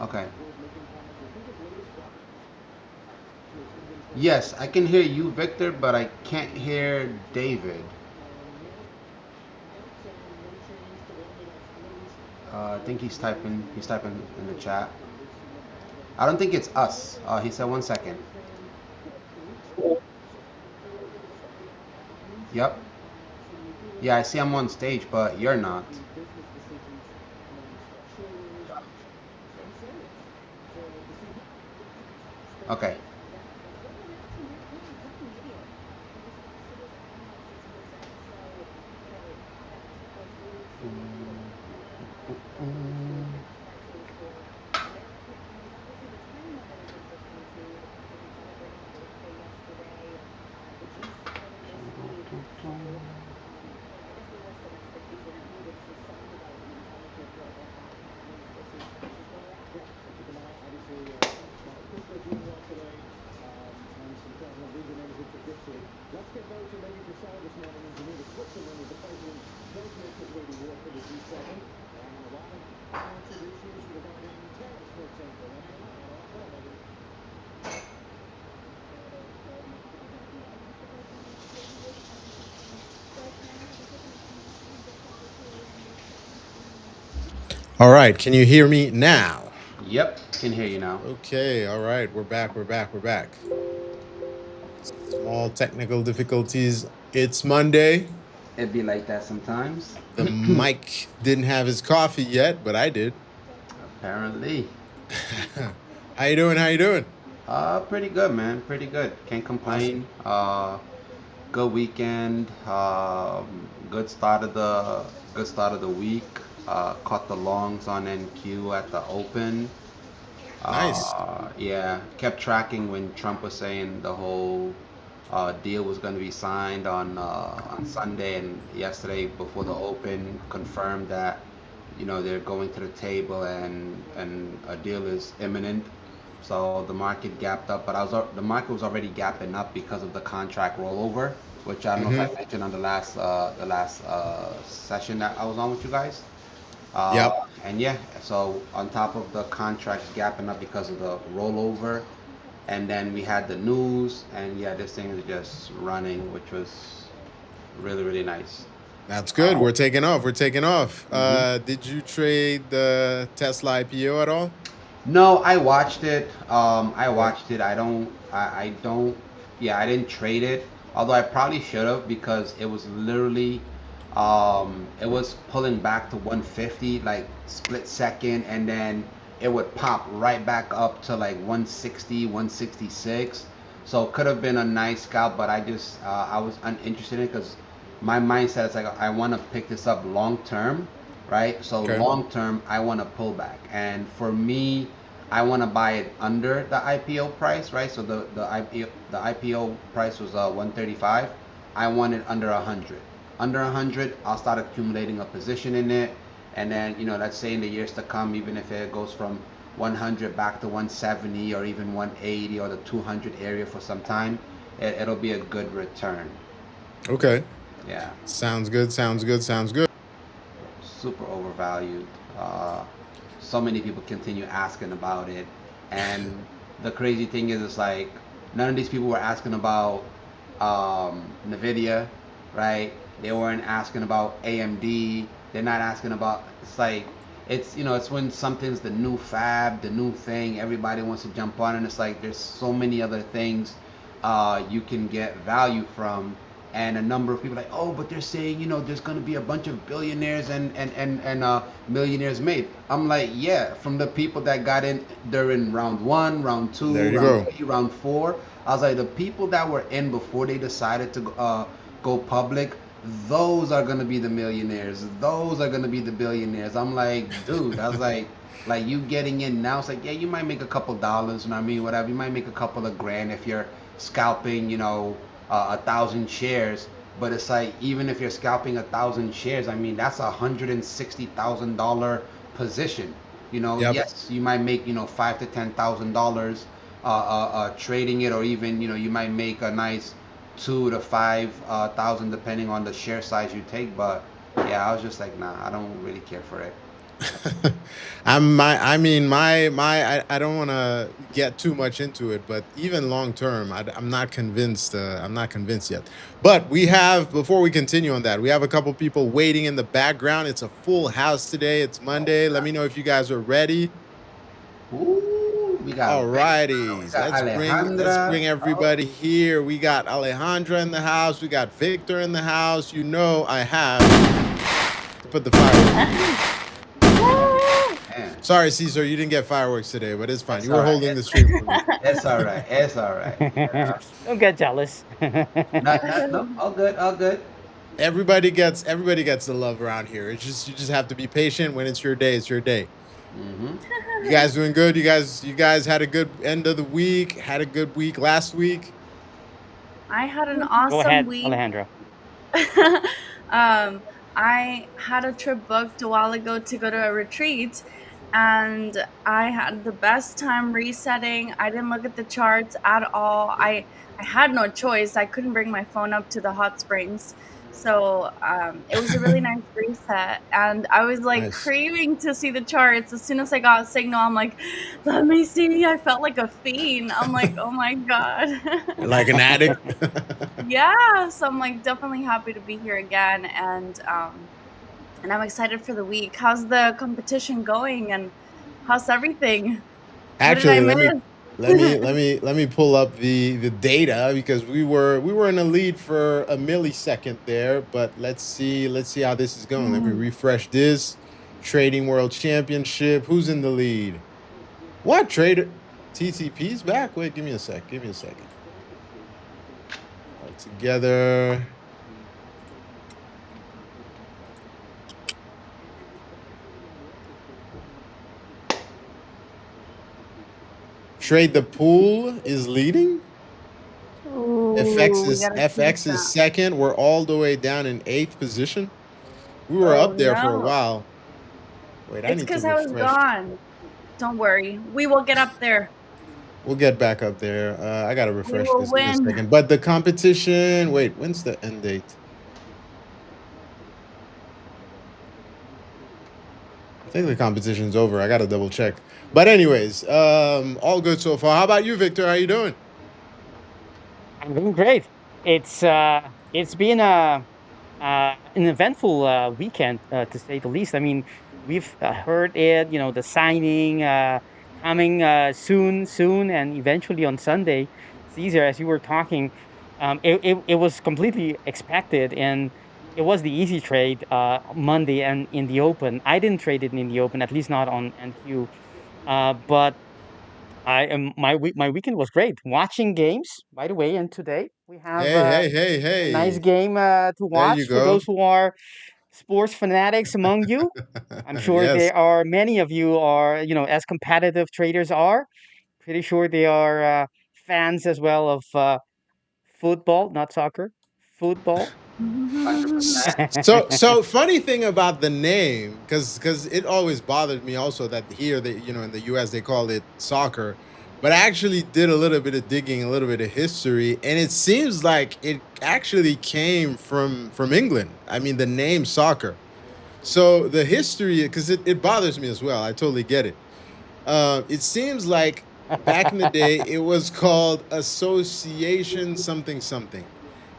Okay. Yes, I can hear you, Victor, but I can't hear David. I think he's typing in the chat. I don't think it's us. He said 1 second. Yep. Yeah, I see I'm on stage, but you're not. Okay. All right, can you hear me now? Yep, can hear you now. Okay, all right, we're back. Small technical difficulties. It's Monday. It'd be like that sometimes. The mic didn't have his coffee yet, but I did. Apparently. How you doing? How you doing? Pretty good, man. Pretty good. Can't Awesome. complain. Good weekend. Good start of the week. Caught the longs on NQ at the open. Nice. Yeah, kept tracking when Trump was saying the whole deal was going to be signed on Sunday, and yesterday before the open confirmed that they're going to the table and a deal is imminent. So the market gapped up, but the market was already gapping up because of the contract rollover, which I don't know if I Mm-hmm. mentioned on the last session that I was on with you guys. Yep. And yeah, so on top of the contracts gapping up because of the rollover, and then we had the news, and yeah, this thing is just running, which was really really nice. That's good. We're taking off. We're taking off. hmm Did you trade the Tesla IPO at all? No, I watched it. I Okay. watched it. I don't. Yeah, I didn't trade it. Although I probably should have because it was literally, it was pulling back to 150 like split second, and then it would pop right back up to like 160, 166. So it could have been a nice scalp, but I was uninterested in it because my mindset is like I want to pick this up long term, right? So Okay. long term, I want to pull back, and for me, I want to buy it under the IPO price, right? So the IPO price was 135. I want it under 100. Under 100, I'll start accumulating a position in it, and then let's say in the years to come, even if it goes from 100 back to 170 or even 180 or the 200 area for some time, it'll be a good return. Okay. Yeah. Sounds good. Sounds good. Sounds good. Super overvalued. Uh, so many people continue asking about it, and the crazy thing is, it's like none of these people were asking about Nvidia, right? They weren't asking about AMD. They're not asking about. It's like it's when something's the new fab, the new thing. Everybody wants to jump on, and it's like there's so many other things you can get value from, and a number of people like, oh, but they're saying there's going to be a bunch of billionaires and millionaires made. I'm like, yeah, from the people that got in, they're in round one, round There two, you round go. three, round four. I was like, the people that were in before they decided to go public, those are going to be the millionaires, those are going to be the billionaires. I'm like, dude, I was like you getting in now, it's like, yeah, you might make a couple dollars, you know what I mean, whatever, you might make a couple of grand if you're scalping, 1,000 shares. But it's like, even if you're scalping 1,000 shares, I mean, that's $160,000 position. Yep. Yes, you might make $5,000 to $10,000 trading it, or even you might make a nice 2 to 5 thousand depending on the share size you take. But yeah, I was just like, nah, I don't really care for it. I don't want to get too much into it, but even long term, I'm not convinced. I'm not convinced yet. But we have, before we continue on that, we have a couple people waiting in the background. It's a full house today. It's Monday. Let me know if you guys are ready. Ooh, we got All Victor, we righties. got Let's bring Alejandra. Oh, everybody here. We got Alejandra in the house. We got Victor in the house. You know I have to put the fireworks. man. Sorry, Caesar, you didn't get fireworks today, but it's fine. It's You were all right. holding the stream for me. It's all right. It's all right. Don't get jealous. No, all good, all good. Everybody gets the love around here. It's just you just have to be patient. When it's your day, it's your day. Mm-hmm. You guys doing good? You guys had a good end of the week. Had a good week last week. I had an Go awesome ahead, week. Alejandra. I had a trip booked a while ago to go to a retreat, and I had the best time resetting. I didn't look at the charts at all. I had no choice. I couldn't bring my phone up to the hot springs. So it was a really nice reset. And I was like Nice. craving to see the charts. As soon as I got a signal, I'm like, let me see. I felt like a fiend. I'm like, oh my God. Like an addict. Yeah, so I'm like definitely happy to be here again, and I'm excited for the week. How's the competition going, and how's everything? What did I Actually, miss? let me pull up the data because we were in a lead for a millisecond there, but let's see how this is going. Let me refresh this. Trading World Championship. Who's in the lead? What trader? TTP's back? Wait, give me a sec. Give me a second. All together. Trade the Pool is leading. Ooh, we gotta keep FX is that. second. We're all the way down in 8th position. We were Oh up there for a no, while. Wait, I it's need to because I was refresh. gone. Don't worry, we will get up there. We'll get back up there. I gotta We refresh will this. Give me a win. second. But the competition. Wait, when's the end date? I think the competition's over. I gotta double check. But anyways, all good so far. How about you, Victor? How you doing? I'm doing great. It's been an eventful weekend, to say the least. I mean, we've heard it, the signing coming soon, and eventually on Sunday. Caesar, as you were talking, it was completely expected, and it was the easy trade Monday and in the open. I didn't trade it in the open, at least not on NQ. But I am my weekend was great. Watching games, by the way, and today we have Hey, hey, hey, a nice hey. game to There you watch for go. those who are sports fanatics among you. I'm sure Yes. there are many of you are, as competitive traders are. Pretty sure they are fans as well of football, not soccer, football. 100%. So funny thing about the name, because it always bothered me also that here in the U.S. they call it soccer, but I actually did a little bit of digging, a little bit of history, and it seems like it actually came from England. I mean, the name soccer. So the history, because it bothers me as well. I totally get it. It seems like back in the day it was called Association something something,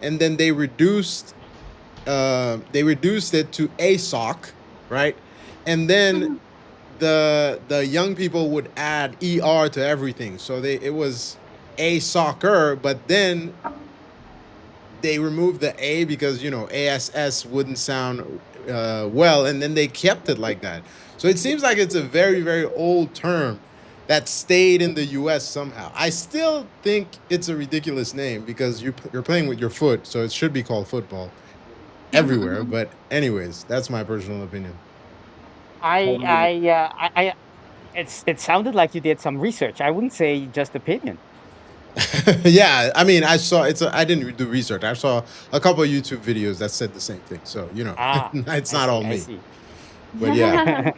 and then they reduced it to ASOC, right? And then the young people would add ER to everything. So it was a soccer, but then they removed the A because ASS wouldn't sound well, and then they kept it like that. So it seems like it's a very very old term that stayed in the U.S. somehow. I still think it's a ridiculous name because you're playing with your foot, so it should be called football everywhere. But anyways, that's my personal opinion. I, Totally. I, it sounded like you did some research. I wouldn't say just opinion. Yeah, I mean, I didn't do research. I saw a couple of YouTube videos that said the same thing. So Ah, it's I not all see, I me. see. But yeah,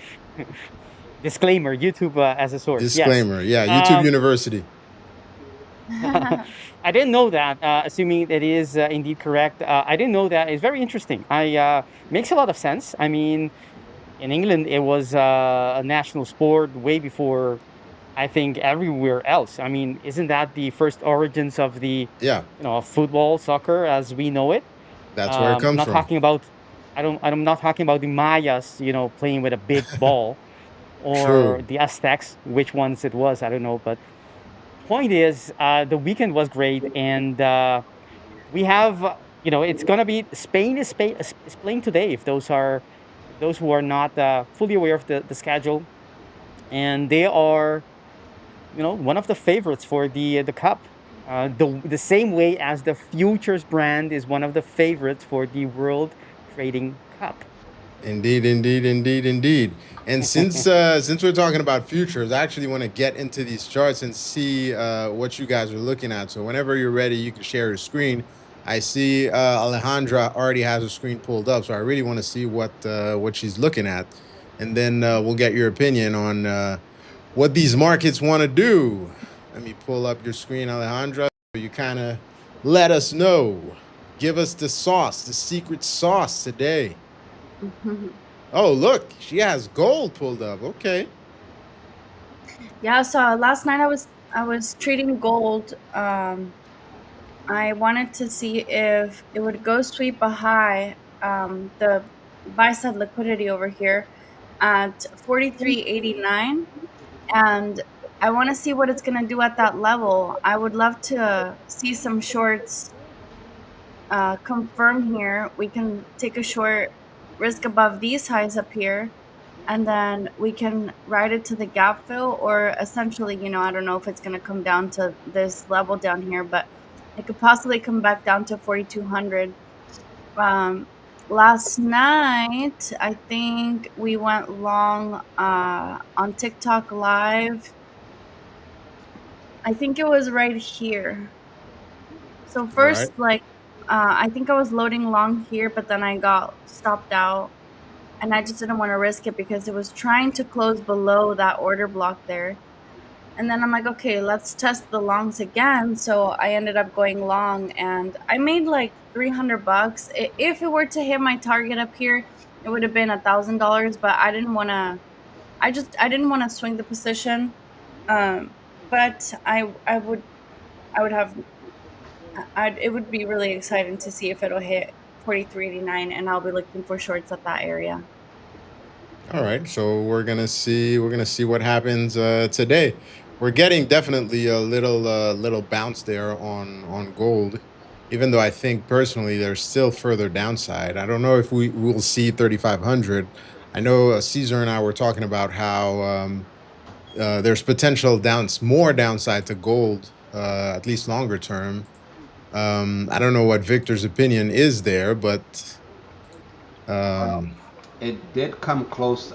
Disclaimer: YouTube as a source. Yes. disclaimer. Yeah, YouTube Um, University. I didn't know that. Assuming that is indeed correct, I didn't know that. It's very interesting. I makes a lot of sense. I mean, In England, it was a national sport way before, I think, everywhere else. I mean, isn't that the first origins of the, Yeah, of football, soccer as we know it? that's where it I'm comes not from. talking about, I'm not talking about the Mayas, playing with a big ball, or True. the Aztecs, which ones it was, I don't know. But point is, the weekend was great, and we have, it's gonna be Spain is playing today. If those who are not fully aware of the schedule, and they are, one of the favorites for the cup. The same way as the futures brand is one of the favorites for the World Trading Cup. Indeed, indeed, indeed, indeed. And since we're talking about futures, I actually want to get into these charts and see what you guys are looking at. So whenever you're ready, you can share your screen. I see Alejandra already has her screen pulled up, so I really want to see what she's looking at, and then we'll get your opinion on what these markets want to do. Let me pull up your screen, Alejandra. So you kind of let us know. Give us the sauce, the secret sauce today. Oh, look, she has gold pulled up. Okay. Yeah, so last night I was trading gold. I wanted to see if it would go sweep a high, the buy side liquidity over here at 43.89, and I want to see what it's going to do at that level. I would love to see some shorts confirm here. We can take a short risk above these highs up here, and then we can ride it to the gap fill, or essentially, I don't know if it's going to come down to this level down here, but it could possibly come back down to 4200. um Last night I think we went long on TikTok live. I think it was right here. So All right. first, like, I think I was loading long here, but then I got stopped out, and I just didn't want to risk it because it was trying to close below that order block there. And then I'm like, okay, let's test the longs again. So I ended up going long, and I made like 300 bucks. If it were to hit my target up here, it would have been $1,000, but I didn't want to. I didn't want to swing the position. But I would have it would be really exciting to see if it'll hit 43.89, and I'll be looking for shorts at that area. All right. So we're gonna see what happens today. We're getting definitely a little bounce there on gold, even though I think personally there's still further downside. I don't know if we will see 3,500. I know Caesar and I were talking about how there's potential more downside to gold, at least longer term. I don't know what Victor's opinion is there, but Well, um, it did come close.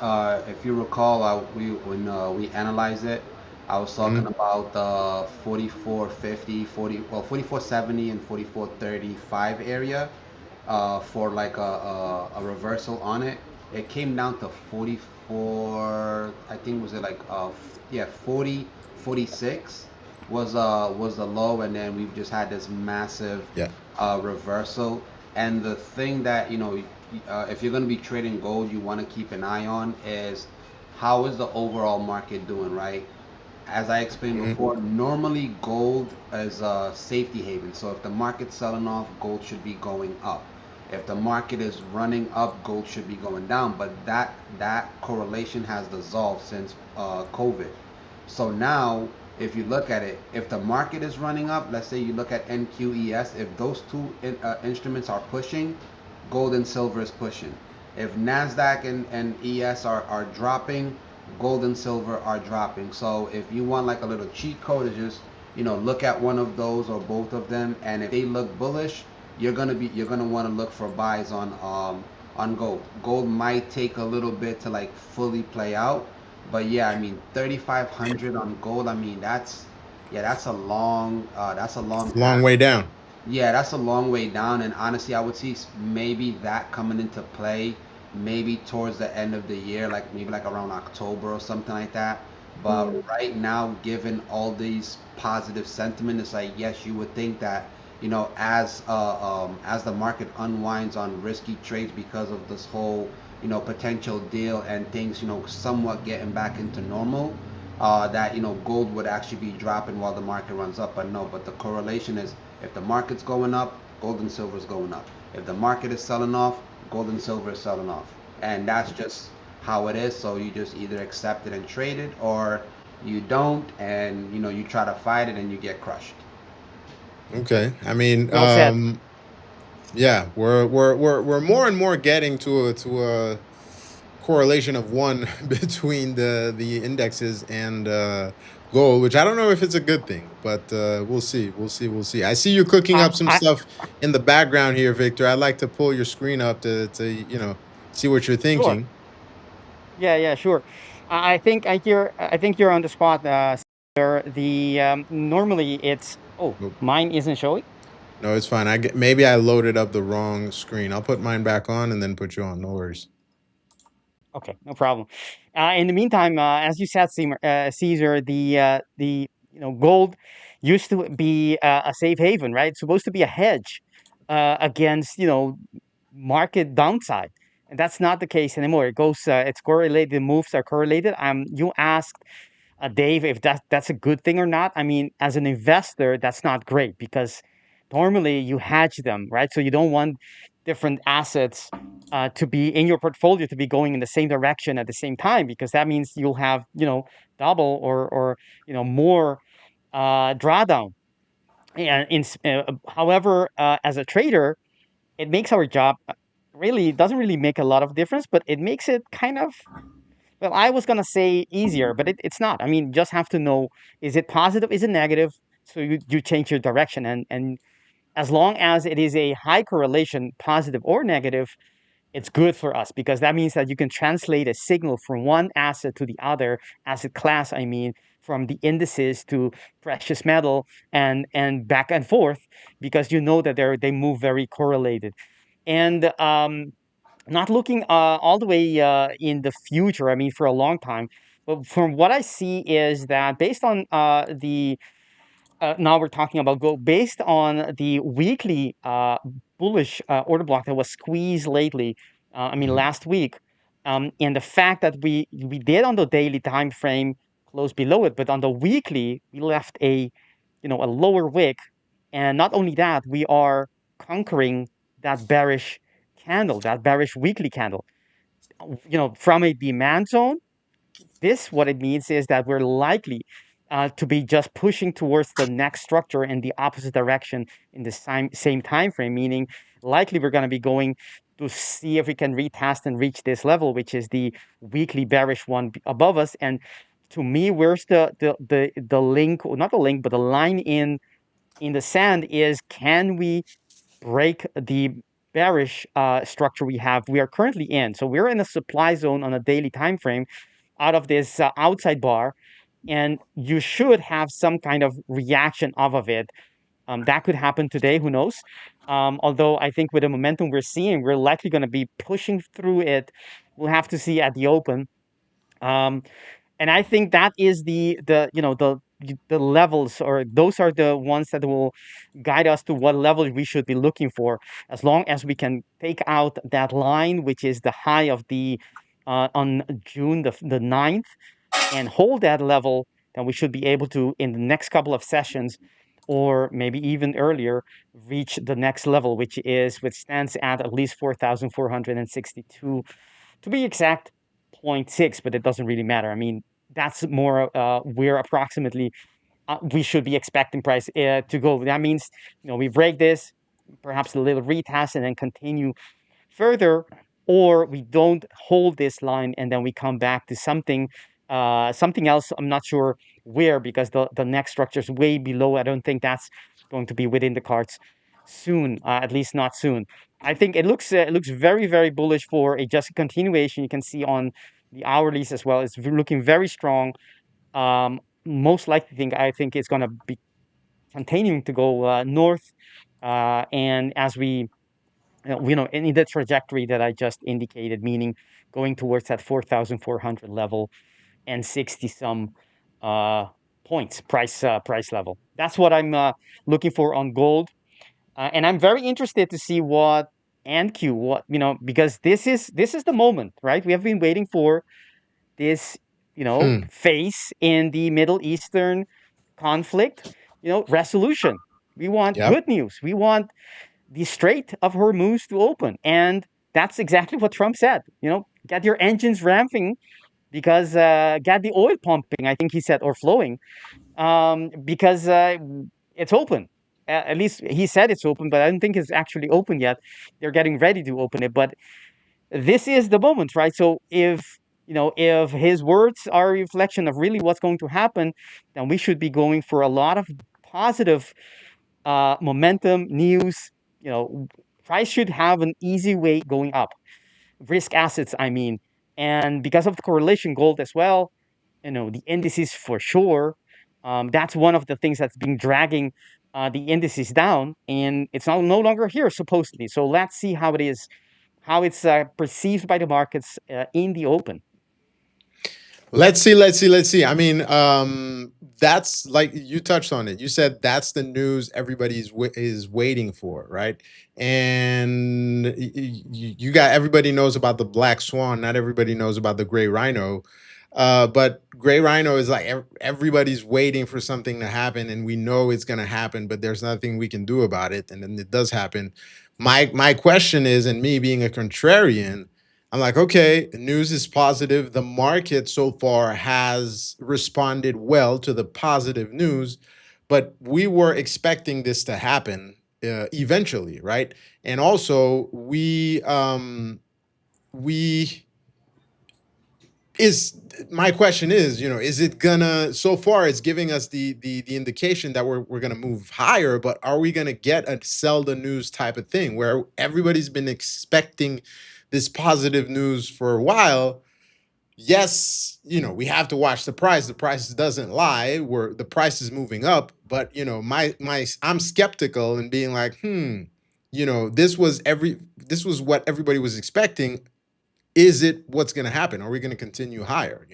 If you recall, when we analyzed it, I was talking mhm, about the 44.50, 44.70 and 44.35 area for like a reversal on it. It came down to 44, I think was it like yeah, 40, 46 was the low, and then we've just had this massive yeah. reversal. And the thing that, if you're going to be trading gold, you want to keep an eye on is how is the overall market doing, right? As I explained Mhm. before, normally gold is a safety haven. So if the market's selling off, gold should be going up. If the market is running up, gold should be going down. But that correlation has dissolved since COVID. So now, if you look at it, if the market is running up, let's say you look at NQES, if those two instruments are pushing, gold and silver is pushing. If Nasdaq and ES are dropping, gold and silver are dropping. So if you want like a little cheat code, is just look at one of those or both of them, and if they look bullish, you're gonna want to look for buys on gold. Gold might take a little bit to like fully play out, but yeah, I mean 3,500 on gold. I mean that's a long Long path. way down. Yeah, that's a long way down, and honestly, I would see maybe that coming into play maybe towards the end of the year, like maybe like around October or something like that. But Mm. right now, given all these positive sentiment, it's like yes, you would think that as the market unwinds on risky trades because of this whole potential deal and things somewhat getting back into normal, that gold would actually be dropping while the market runs up. But no, but the correlation is, if the market's going up, gold and silver is going up. If the market is selling off, gold and silver is selling off. And that's just how it is. So you just either accept it and trade it, or you don't, and you try to fight it and you get crushed. Okay. I mean, Well said. yeah, we're more and more getting to a correlation of one between the indexes and gold, which I don't know if it's a good thing, but we'll see. We'll see. I see you cooking up some I stuff in the background here, Victor. I'd like to pull your screen up to see what you're Sure. thinking. Yeah, sure. I think you're on the spot. Sir. The normally it's Nope. mine isn't showing. No, it's fine. Maybe I loaded up the wrong screen. I'll put mine back on and then put you on. No worries. Okay, no problem. In the meantime, as you said, Caesar, the gold used to be a safe haven, right? It's supposed to be a hedge against market downside, and that's not the case anymore. It's correlated. The moves are correlated. You asked Dave, if that's a good thing or not. I mean, as an investor, that's not great because normally you hedge them, right? So you don't want different assets to be in your portfolio to be going in the same direction at the same time, because that means you'll have double or more drawdown. However, as a trader, it makes our job really it doesn't really make a lot of difference, but it makes it kind of, well, I was gonna say easier, but it's not. I mean, you just have to know, is it positive, is it negative? So you change your direction, and as long as it is a high correlation, positive or negative, it's good for us because that means that you can translate a signal from one asset to the other asset class. I mean, from the indices to precious metal and back and forth, because you know that they move very correlated. And not looking all the way in the future, I mean, for a long time. But from what I see is that based on the now we're talking about gold, based on the weekly bullish order block that was squeezed lately, I mean, Mhm. last week, and the fact that we did on the daily time frame close below it, but on the weekly we left a lower wick, and not only that, we are conquering that bearish candle, that bearish weekly candle, from a demand zone. This, what it means is that we're likely to be just pushing towards the next structure in the opposite direction in the same time frame, meaning likely we're going to be going to see if we can retest and reach this level, which is the weekly bearish one above us. And to me, where's the link, or not the link, but the line in the sand is, can we break the bearish structure we are currently in? So we're in a supply zone on a daily time frame out of this outside bar, and you should have some kind of reaction off of it. That could happen today, who knows? Although I think with the momentum we're seeing, we're likely going to be pushing through it. We'll have to see at the open. Um, and I think that is the levels, or those are the ones that will guide us to what level we should be looking for. As long as we can take out that line, which is the high of the on June the 9th, and hold that level, then we should be able to, in the next couple of sessions, or maybe even earlier, reach the next level, which stands at least 4,462, to be exact, zero point 0.6, but it doesn't really matter. I mean, that's more where approximately we should be expecting price to go. That means, we break this, perhaps a little retest, and then continue further, or we don't hold this line and then we come back to something else. I'm not sure where, because the next structure is way below. I don't think that's going to be within the cards soon, at least not soon. I think it looks very, very bullish for a just continuation. You can see on the hourlies as well, it's looking very strong. Most likely I think it's going to be continuing to go north, and as in the trajectory that I just indicated, meaning going towards that 4,400 level and 60 some points price level. That's what I'm looking for on gold, and I'm very interested to see what. and Q. What because this is the moment, right? We have been waiting for this, Hmm. phase in the Middle Eastern conflict, resolution. We want Yep. good news. We want the Strait of Hormuz to open, and that's exactly what Trump said. Get your engines ramping because get the oil pumping. I think he said, or flowing, because it's open. At least he said it's open, but I don't think it's actually open yet. They're getting ready to open it, but this is the moment, right? So if his words are a reflection of really what's going to happen, then we should be going for a lot of positive momentum news. Price should have an easy way going up. Risk assets, I mean, and because of the correlation gold as well, the indices for sure. That's one of the things that's been dragging the indices down, and it's now no longer here supposedly. So let's see how it is, how it's perceived by the markets in the open. Let's see. I mean, that's like you touched on it. You said that's the news everybody's is waiting for, right? And you got everybody knows about the black swan. Not everybody knows about the gray rhino. But gray rhino is like everybody's waiting for something to happen, and we know it's going to happen, but there's nothing we can do about it, and then it does happen. My question is, and me being a contrarian, I'm like, okay, the news is positive. The market so far has responded well to the positive news, but we were expecting this to happen eventually, right? And also, we is my question is, is it gonna? So far, it's giving us the indication that we're gonna move higher, but are we gonna get a sell the news type of thing where everybody's been expecting this positive news for a while? Yes, we have to watch the price. The price doesn't lie. Where the price is moving up, but my I'm skeptical and being like, this was what everybody was expecting. Is it what's going to happen? Are we going to continue higher?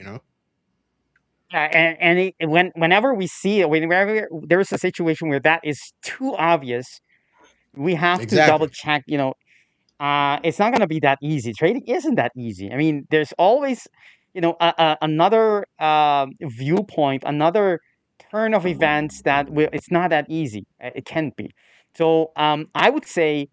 Whenever we see it, whenever there is a situation where that is too obvious, we have to double Exactly. check. It's not going to be that easy. Trading isn't that easy. I mean, there's always, another viewpoint, another turn of events that it's not that easy. It can't be. So I would say,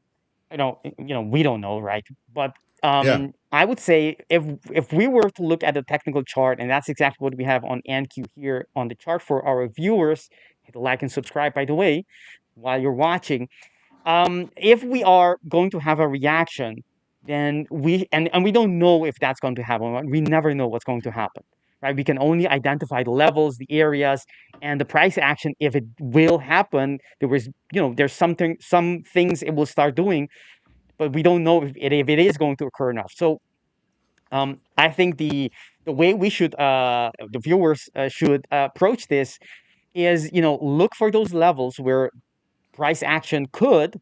we don't know, right? But Yeah. I would say if we were to look at the technical chart, and that's exactly what we have on NQ here on the chart for our viewers. Hit like and subscribe, by the way, while you're watching. If we are going to have a reaction, then and we don't know if that's going to happen. Right? We never know what's going to happen, right? We can only identify the levels, the areas, and the price action. If it will happen, there's some things it will start doing, but we don't know if it is going to occur enough. So I think the way we should the viewers should approach this is, look for those levels where price action could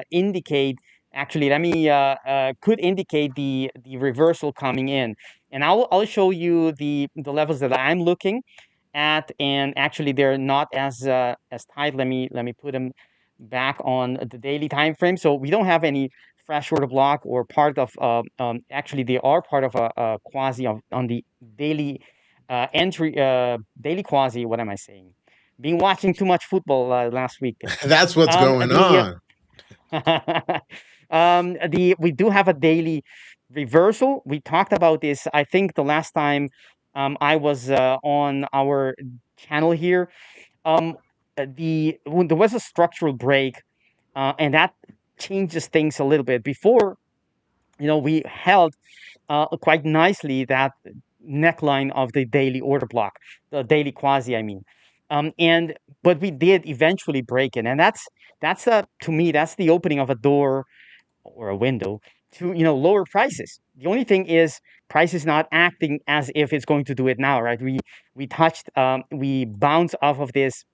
indicate, actually, let me could indicate the reversal coming in, and I'll show you the levels that I'm looking at, and actually they're not as tight. Let me put them back on the daily time frame. So we don't have any fresh order block or part of actually they are part of a quasi on the daily entry daily quasi. What am I saying? Been watching too much football last week. That's what's going The on. we do have a daily reversal. We talked about this, I think, the last time I was on our channel here. Um, when there was a structural break, and that changes things a little bit. Before, we held quite nicely that neckline of the daily order block, the daily quasi, I mean. And but we did eventually break it, and that's to me that's the opening of a door or a window to lower prices. The only thing is price is not acting as if it's going to do it now, right? We bounce off of this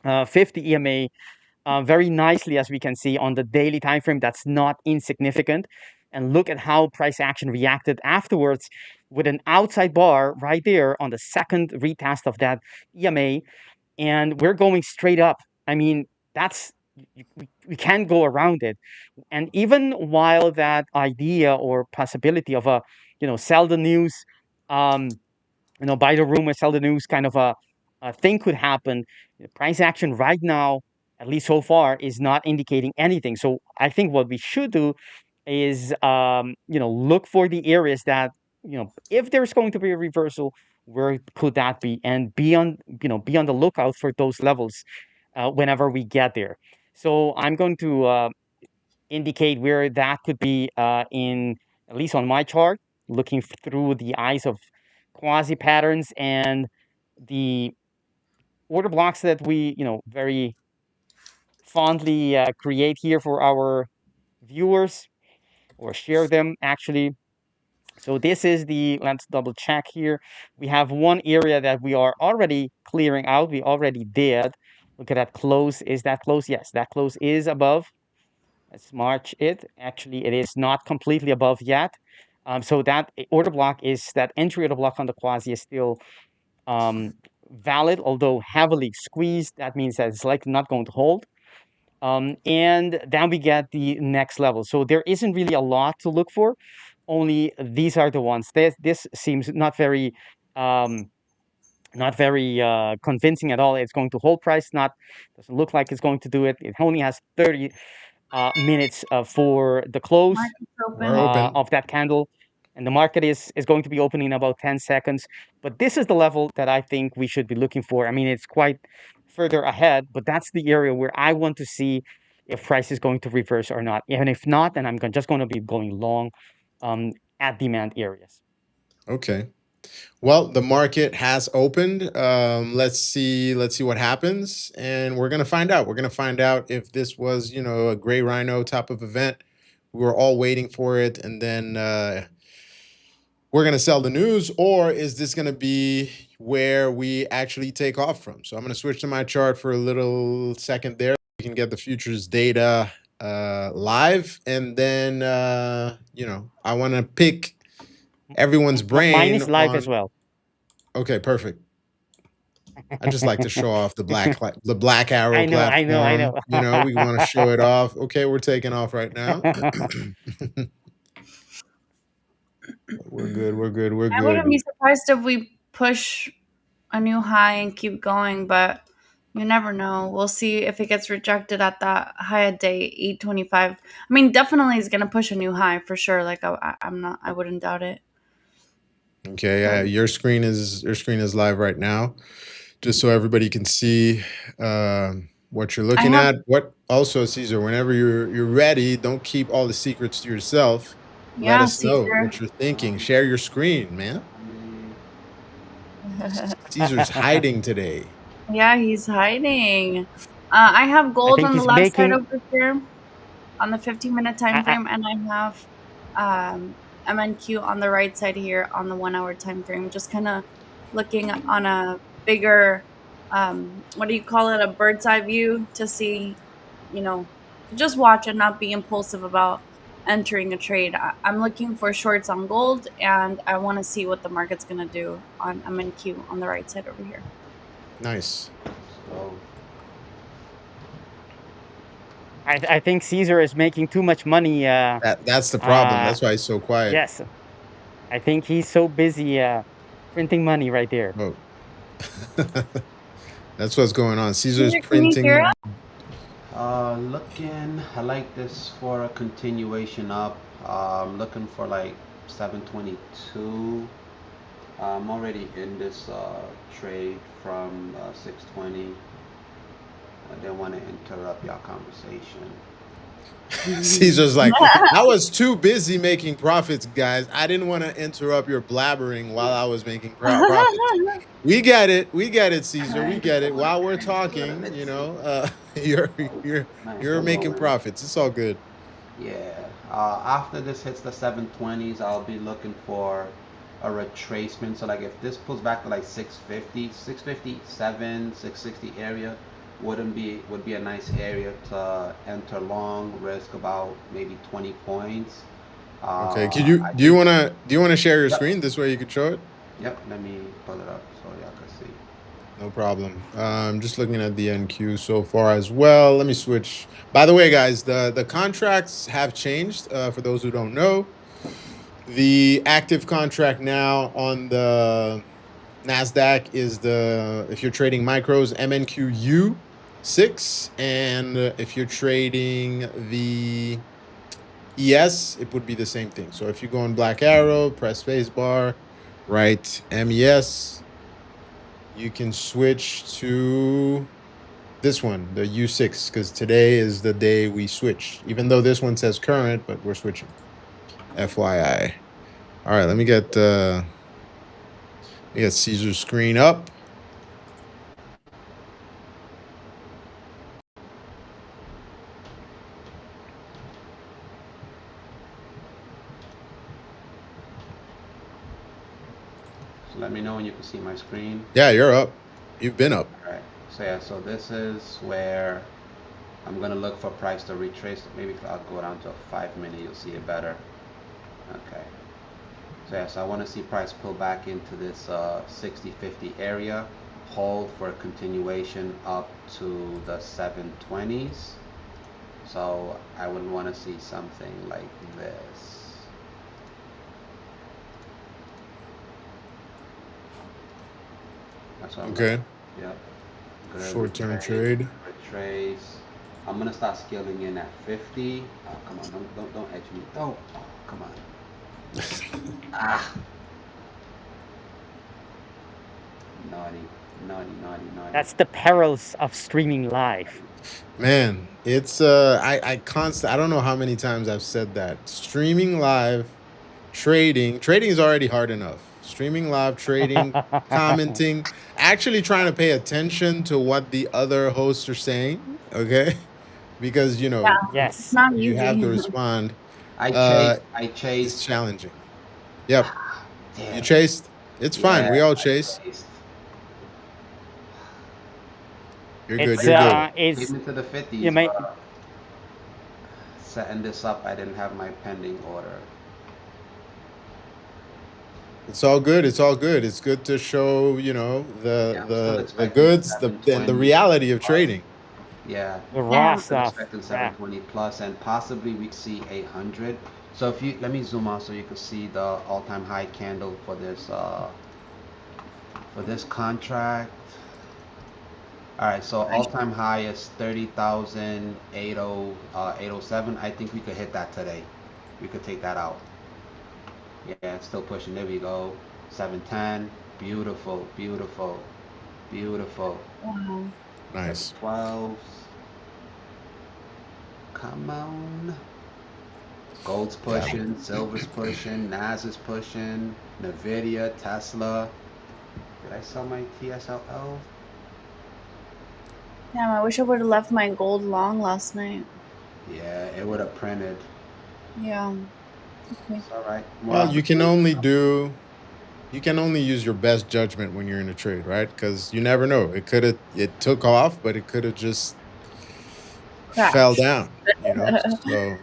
50 EMA very nicely, as we can see on the daily time frame. That's not insignificant. And look at how price action reacted afterwards with an outside bar right there on the second retest of that EMA, and we're going straight up. I mean, that's we can't go around it. And even while that idea or possibility of a, sell the news, um, buy the rumor, sell the news kind of a thing could happen, the price action right now, at least so far, is not indicating anything. So I think what we should do is, look for the areas that, if there's going to be a reversal, where could that be? And be on the lookout for those levels whenever we get there. So I'm going to indicate where that could be in, at least on my chart, looking through the eyes of quasi patterns and the order blocks that we, very fondly create here for our viewers, or share them actually. So this is the, let's double check here. We have one area that we are already clearing out. We already did. Look at that close. Is that close? Yes, that close is above. Let's march it. Actually, it is not completely above yet. So that order block is, that entry order block on the quasi is still valid, although heavily squeezed. That means that it's likely not going to hold. And then we get the next level. So there isn't really a lot to look for. Only these are the ones. This seems not very convincing at all. It's going to hold price. Doesn't look like it's going to do it. It only has 30 minutes for the close We're open. of that candle, and the market is going to be opening in about 10 seconds. But this is the level that I think we should be looking for. I mean, it's quite further ahead, but that's the area where I want to see if price is going to reverse or not. And if not, then I'm just going to be going long at demand areas. Okay. Well, the market has opened. Let's see what happens, and we're gonna find out. We're gonna find out if this was, a gray rhino type of event. We were all waiting for it, and then we're gonna sell the news, or is this gonna be where we actually take off from? So I'm gonna switch to my chart for a little second there. We can get the futures data live, and then I want to pick everyone's brain. Mine is live as well. Okay, perfect. I just like to show off the black arrow I know. platform. We want to show it off. Okay, we're taking off right now. We're good. I wouldn't be surprised if we push a new high and keep going, but you never know. We'll see if it gets rejected at that high of day 825. I mean, definitely is gonna push a new high for sure. Like I wouldn't doubt it. Okay, your screen is live right now, just so everybody can see what you're looking at. What also, Caesar, whenever you're ready, don't keep all the secrets to yourself. Let us know what you're thinking. Share your screen, man. Caesar's hiding today. Yeah, he's hiding. I have gold on the left side over here on the 15-minute time frame, and I have MNQ on the right side here on the 1 hour time frame. Just kind of looking on a bigger, what do you call it, a bird's eye view to see, just watch and not be impulsive about entering a trade. I'm looking for shorts on gold, and I want to see what the market's going to do on MNQ on the right side over here. Nice. So I think Caesar is making too much money. That's the problem. That's why he's so quiet. Yes. I think he's so busy printing money right there. Oh. That's what's going on. Caesar's printing. Looking, I like this for a continuation up. Looking for like 722. I'm already in this trade from 620. I didn't want to interrupt your conversation. Caesar's like, I was too busy making profits, guys. I didn't want to interrupt your blabbering while I was making profits. We get it, Caesar. We get it. While we're talking, you're making profits. It's all good. Yeah. After this hits the 720s, I'll be looking for a retracement. So like if this pulls back to like 650, 657, 660 area would be a nice area to enter long, risk about maybe 20 points. Okay. Do you wanna share your screen? This way you can show it? Yep, let me pull it up so y'all can see. No problem. I'm just looking at the NQ so far as well. Let me switch. By the way, guys, the contracts have changed. For those who don't know, the active contract now on the Nasdaq is if you're trading micros, MNQU6, and if you're trading the ES, it would be the same thing. So if you go on Black Arrow, press spacebar, write MES, you can switch to this one, the U6, because today is the day we switch. Even though this one says current, but we're switching. FYI. All right, let me get Caesar's screen up. So let me know when you can see my screen. Yeah, you're up. You've been up. All right. So yeah, so this is where I'm gonna look for price to retrace. Maybe if I'll go down to a 5-minute, you'll see it better. Okay. So yeah, so I want to see price pull back into this 60-50 area, hold for a continuation up to the 720s. So I would want to see something like this. That's what I'm Okay. Yep. Short-term trade. Retrace. I'm gonna start scaling in at 50. Oh, come on, don't edge me. Oh, come on. Ah. Naughty. That's the perils of streaming live. Man, it's I don't know how many times I've said that. Streaming live, trading is already hard enough. Streaming live, trading, commenting, actually trying to pay attention to what the other hosts are saying, okay? Because Yeah, it's Yes. not you have to easy. respond. I It's chased. challenging. Yep. Damn. You chased. It's fine. Yeah, We all I chase. chased. You're good. It's You're good. Came it's into the you 50s, may but setting this up, I didn't have my pending order. It's all good. It's all good. It's good to show, Yeah, I'm still the expecting goods, and the 720 reality of plus. trading. Yeah, the raw Yeah, still stuff. expecting Yeah. 720 plus, and possibly we see 800. So if you let me zoom out so you can see the all-time high candle for this contract. All right, so all-time high is 30,807. I think we could hit that today. We could take that out. Yeah, it's still pushing. There we go. 710. Beautiful, beautiful, beautiful. wow. Nice. 12s. Come on. Gold's pushing, silver's pushing, Nas is pushing, Nvidia, Tesla. Did I sell my TSLL? Damn, I wish I would have left my gold long last night. Yeah, it would have printed. Yeah. Okay. It's all right. More Well, opportunity. you can only use your best judgment when you're in a trade, right? Because you never know. It took off, but it could have just fell Crash. down, So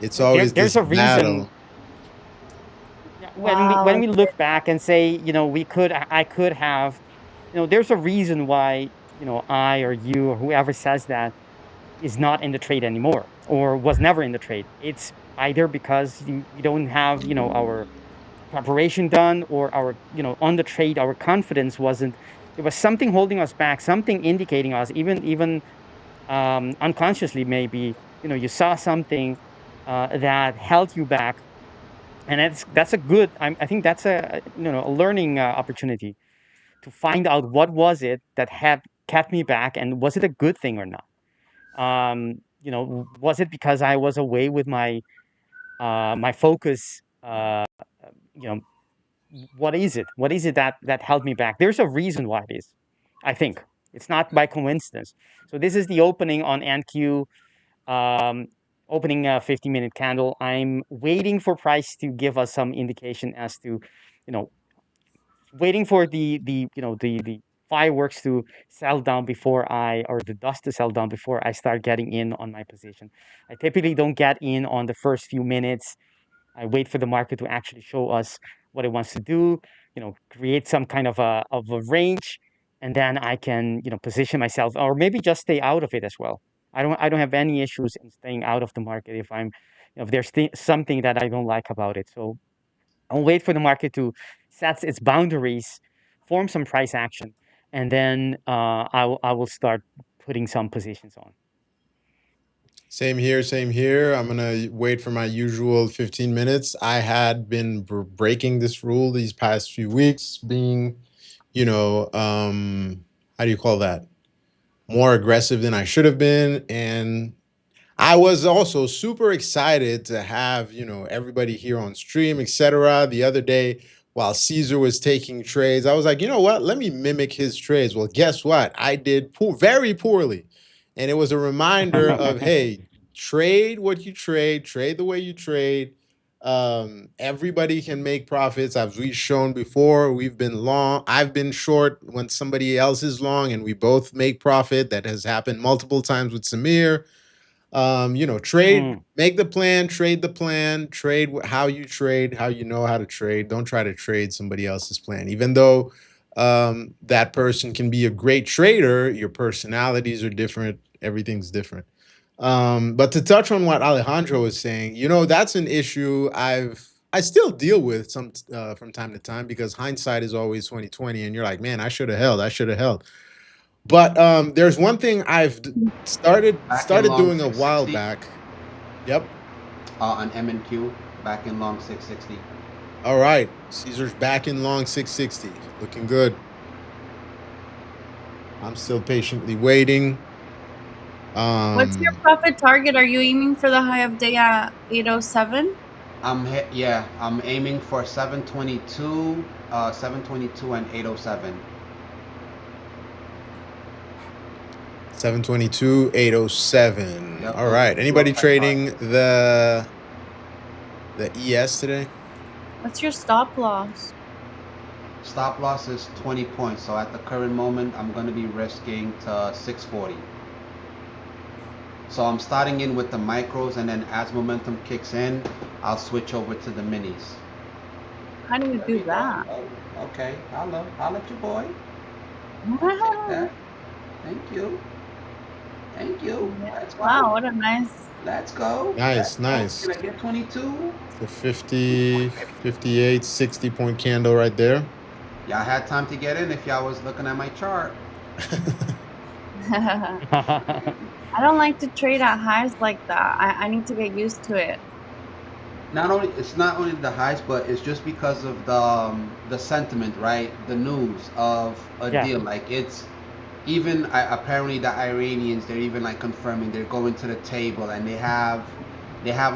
it's always There's this a reason. battle. Yeah, when Wow. we look back and say, I could have, there's a reason why, I or you or whoever says that is not in the trade anymore or was never in the trade. It's either because we don't have, our preparation done, or our, on the trade, our confidence wasn't, there was something holding us back, something indicating us, even unconsciously, maybe, you saw something that held you back. And that's a good, I think that's a learning opportunity to find out what was it that had kept me back, and was it a good thing or not. Was it because I was away with my focus? You know, what is it that held me back? There's a reason why it is. I think it's not by coincidence. So this is the opening on NQ, um, opening a 50-minute candle. I'm waiting for price to give us some indication as to, you know, waiting for the fireworks to sell down before or the dust to sell down before I start getting in on my position. I typically don't get in on the first few minutes. I wait for the market to actually show us what it wants to do, create some kind of a range, and then I can, position myself, or maybe just stay out of it as well. I don't have any issues in staying out of the market if there's something that I don't like about it. So I'll wait for the market to set its boundaries, form some price action, and then I will start putting some positions on. Same here, same here. I'm gonna wait for my usual 15 minutes. I had been breaking this rule these past few weeks, being, how do you call that? More aggressive than I should have been. And I was also super excited to have, everybody here on stream, etc. The other day, while Caesar was taking trades, I was like, you know what? Let me mimic his trades. Well, guess what? I did very poorly. And it was a reminder of, hey, trade what you trade the way you trade. Everybody can make profits. As we've shown before, we've been long. I've been short when somebody else is long, and we both make profit. That has happened multiple times with Samir. Trade, make the plan, trade the plan, how you trade, how you know how to trade. Don't try to trade somebody else's plan. Even though that person can be a great trader, your personalities are different, everything's different. But to touch on what Alejandro was saying, that's an issue I still deal with from time to time, because hindsight is always 2020, and you're like, man, I should have held. But there's one thing I've started doing a while back. Yep. On M&Q, back in long 660. All right, Caesar's back in long 660, looking good. I'm still patiently waiting. What's your profit target? Are you aiming for the high of day at 807? I'm aiming for 722, 722 and 807. 722, 807. Yep. All right. Anybody trading the ES today? What's your stop loss? Stop loss is 20 points. So at the current moment, I'm going to be risking to 640. So I'm starting in with the micros, and then as momentum kicks in, I'll switch over to the minis. How do you do that? Oh, okay. I'll let you, boy. Wow. Thank you. Thank you. Let's go. Wow, what a nice. Let's go. Nice. Can I get 22? The 50, 58, 60 point candle right there. Y'all had time to get in if y'all was looking at my chart. I don't like to trade at highs like that. I need to get used to it. It's not only the highs, but it's just because of the sentiment, right? The news of a deal. Like, it's even apparently the Iranians, they're even like confirming they're going to the table, and they have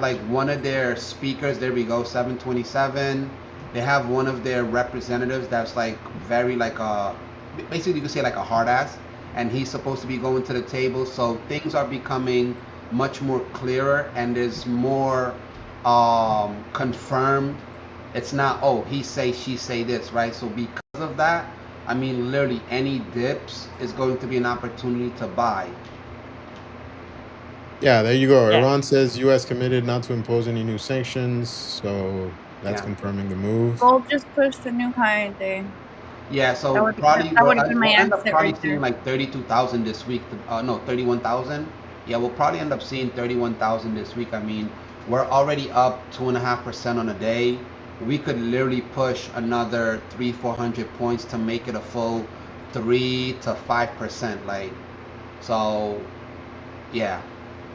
like one of their speakers. There we go, 727. They have one of their representatives that's like very like basically you could say like a hard ass, and he's supposed to be going to the table. So things are becoming much more clearer, and there's more confirmed. It's not, oh, he say, she say this, right? So because of that, I mean, literally any dips is going to be an opportunity to buy. Yeah, there you go. Iran says U.S. committed not to impose any new sanctions, so that's confirming the move. Gold just pushed a new high day. Yeah, so that would have been my answer probably right seeing there. like 32,000 this week. No, 31,000. Yeah, we'll probably end up seeing 31,000 this week. I mean, we're already up 2.5% on a day. We could literally push another 300-400 points to make it a full 3 to 5%. Like, so yeah.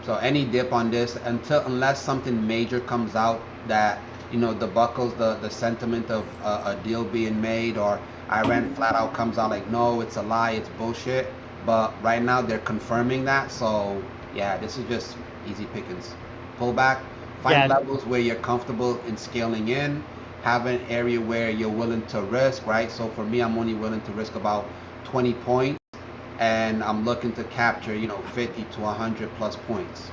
So any dip on this, unless something major comes out that debuckles the sentiment of a deal being made, or Iran flat out comes out like, no, it's a lie, it's bullshit. But right now they're confirming that. So yeah, this is just easy pickings. Pull back, find levels where you're comfortable in scaling in, have an area where you're willing to risk, right? So for me, I'm only willing to risk about 20 points, and I'm looking to capture 50 to 100 plus points.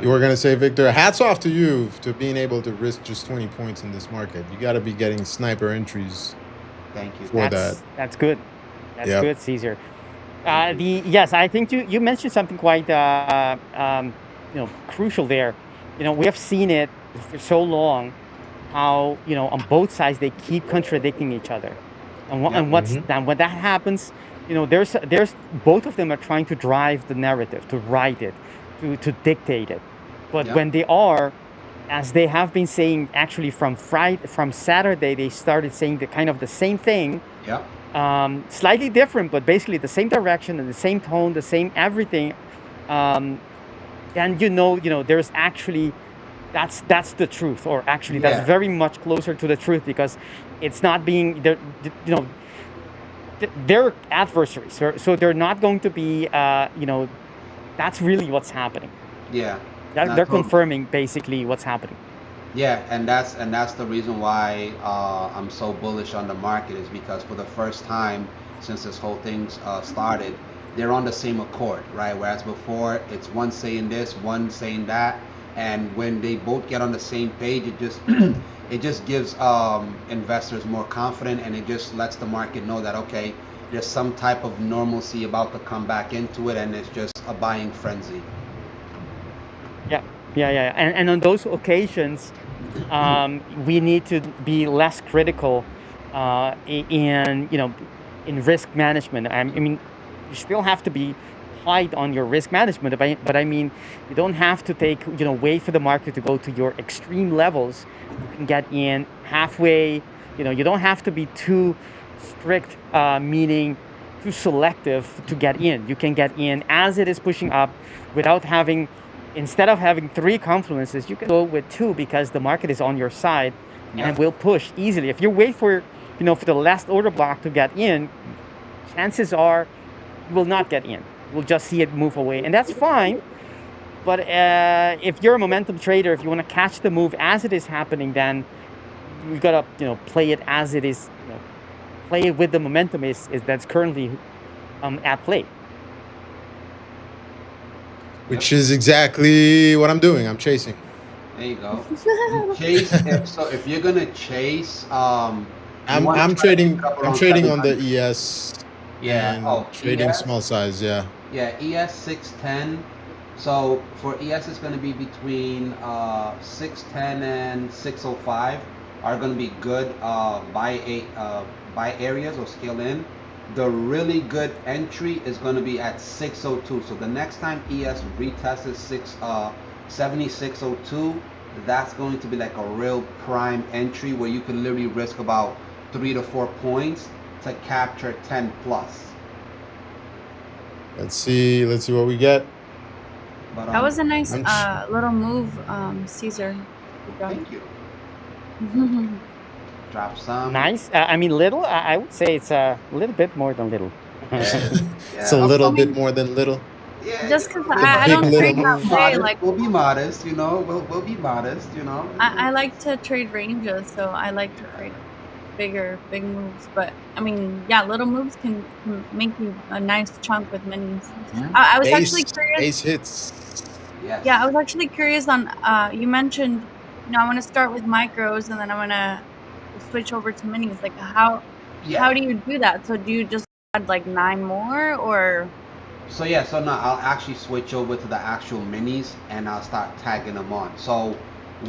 You were going to say, Victor, hats off to you to being able to risk just 20 points in this market. You got to be getting sniper entries. Thank you. That's good. That's good, Caesar. Yes, I think you mentioned something quite crucial there. We have seen it for so long, how on both sides they keep contradicting each other. And what Yep. and what's Mhm. then when that happens, there's both of them are trying to drive the narrative, to write it, to dictate it. But Yep. when they are, as they have been saying actually from Saturday, they started saying the kind of the same thing, Yep. slightly different, but basically the same direction and the same tone, the same everything. Um, and there's actually that's the truth, or actually that's Yeah. very much closer to the truth, because it's not being they're adversaries, so they're not going to be that's really what's happening. Yeah. They're Not totally. confirming basically what's happening. Yeah, and that's the reason why I'm so bullish on the market, is because for the first time since this whole thing started, they're on the same accord, right? Whereas before it's one saying this, one saying that, and when they both get on the same page, it just it just gives investors more confidence, and it just lets the market know that okay, there's some type of normalcy about to come back into it, and it's just a buying frenzy. Yeah, yeah. And on those occasions, we need to be less critical in risk management. I mean, you still have to be tight on your risk management, but I mean, you don't have to wait for the market to go to your extreme levels. You can get in halfway. You don't have to be too strict, meaning too selective to get in. You can get in as it is pushing up without having instead of having three confluences, you can go with two, because the market is on your side Yep. and will push easily. If you wait for the last order block to get in, chances are you will not get in. We'll just see it move away, and that's fine. But if you're a momentum trader, if you want to catch the move as it is happening, then you gotta play it as it is. Play it with the momentum is that's currently at play. Yep. Which is exactly what I'm doing. I'm chasing. There you go. You chase if you're gonna chase, you I'm want to I'm try to pick trading it up I'm around trading on the 700. ES Yeah. and Oh, trading ES. small size. Yeah. Yeah, ES 610. So for ES, it's gonna be between 610 and 605 are gonna be good buy areas or scale in. The really good entry is gonna be at 602. So the next time ES retests 7602, that's going to be like a real prime entry where you can literally risk about 3 to 4 points to capture 10 plus. Let's see what we get. But That was a nice I'm ch- little move, Caesar. Good job. thank you. Drop some. Nice. I mean, little. I would say it's a little bit more than little. Yeah, it's a yeah, little I bit mean, more than little. yeah. just A because little bit, The but I big don't little trade we'll that be move. way, modest. like We'll be modest. You know, we'll be modest. You know. I like to trade ranges, so I like to trade big moves. But I mean, yeah, little moves can make you a nice chunk with minis. Mhm. I was actually Base curious. base hits. Yeah, I Yes. was actually curious on. You mentioned, I want to start with micros and then I want to switch over to minis. Like Yeah. how do you do that? So do you just add like 9 more or? So yeah. So now I'll actually switch over to the actual minis and I'll start tagging them on. So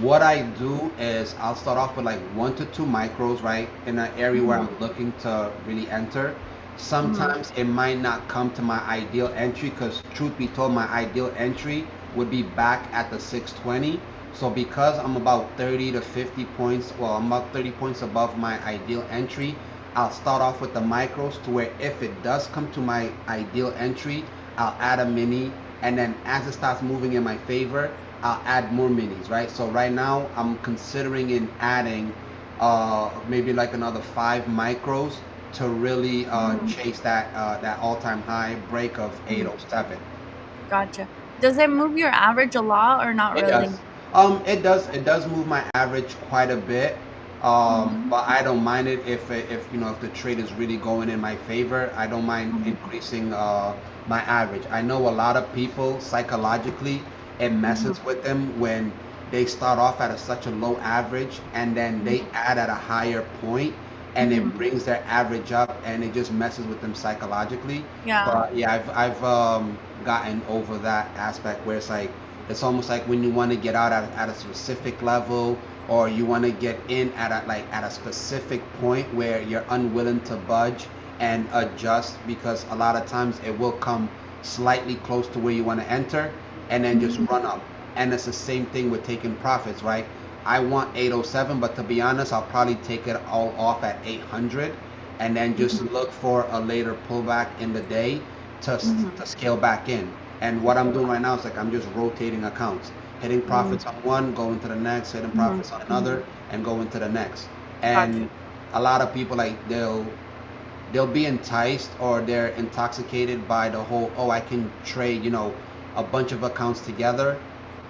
what I do is I'll start off with like 1 to 2 micros, right, in an area where Mhm, I'm looking to really enter. mhm, Sometimes it might not come to my ideal entry because truth be told, my ideal entry would be back at the 620. So because I'm about 30 to 50 points, well, I'm about 30 points above my ideal entry, I'll start off with the micros to where if it does come to my ideal entry, I'll add a mini, and then as it starts moving in my favor, I'll add more minis, right? So right now I'm considering in adding maybe like another 5 micros to really mhm. chase that all-time high break of Mhm. 807. Gotcha. Does it move your average a lot or not It really? does. It does move my average quite a bit. Mhm, But I don't mind it if if the trade is really going in my favor. I don't mind mhm, increasing my average. I know a lot of people psychologically it mhm, messes with them when they start off at such a low average and then they mhm, add at a higher point and it mhm. brings their average up and it just messes with them psychologically. Yeah. But yeah, I've gotten over that aspect where it's like it's almost like when you want to get out at a specific level, or you want to get in at a specific point where you're unwilling to budge and adjust, because a lot of times it will come slightly close to where you want to enter and then just run up. And it's the same thing with taking profits, right? I want 807, but to be honest, I'll probably take it all off at 800 and then just look for a later pullback in the day to scale back in. And what I'm doing right now is like I'm just rotating accounts, hitting profits on one, going to the next, hitting profits on another, and going to the next. And a lot of people, like, they'll be enticed or they're intoxicated by the whole, oh, I can trade, a bunch of accounts together.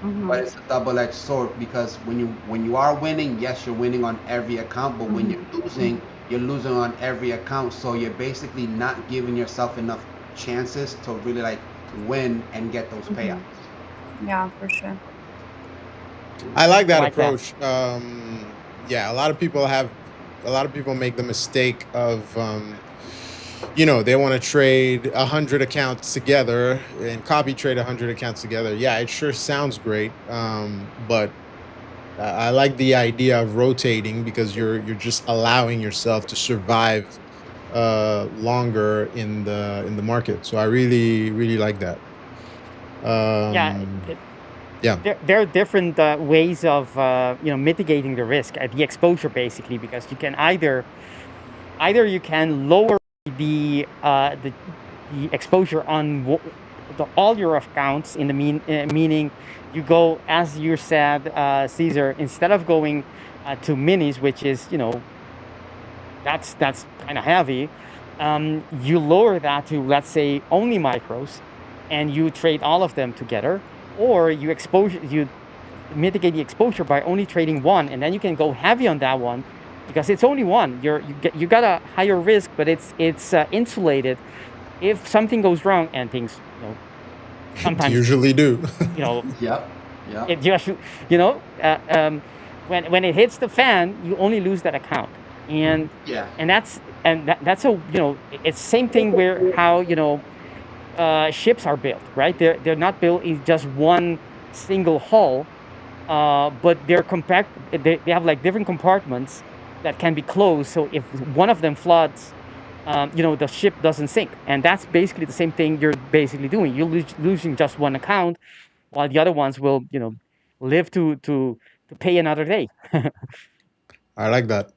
But it's a double-edged sword, because when you are winning, yes, you're winning on every account, but when you're losing on every account. So you're basically not giving yourself enough chances to really like win and get those payouts. Yeah, for sure. I like that Like that. approach. Yeah, a lot of people make the mistake of, they want to trade 100 accounts together and copy trade 100 accounts together. Yeah, it sure sounds great. But I like the idea of rotating, because you're just allowing yourself to survive longer in the market. So I really, really like that. Yeah, Yeah. there are different ways of mitigating the risk, the exposure, basically, because you can either you can lower the exposure on all your accounts in the meaning you go, as you said, Caesar, instead of going to minis, which is that's kind of heavy. You lower that to, let's say, only micros, and you trade all of them together, or you mitigate the exposure by only trading one, and then you can go heavy on that one because it's only one. You got a higher risk, but it's insulated if something goes wrong, and things sometimes usually do. Yep. it just when it hits the fan, you only lose that account, and Yeah. that's a it's same thing where how ships are built, right? They're not built in just one single hull, but they're compact. They have like different compartments that can be closed. So if one of them floods, the ship doesn't sink. And that's basically the same thing you're basically doing. You're losing just one account, while the other ones will, live to pay another day. I like that.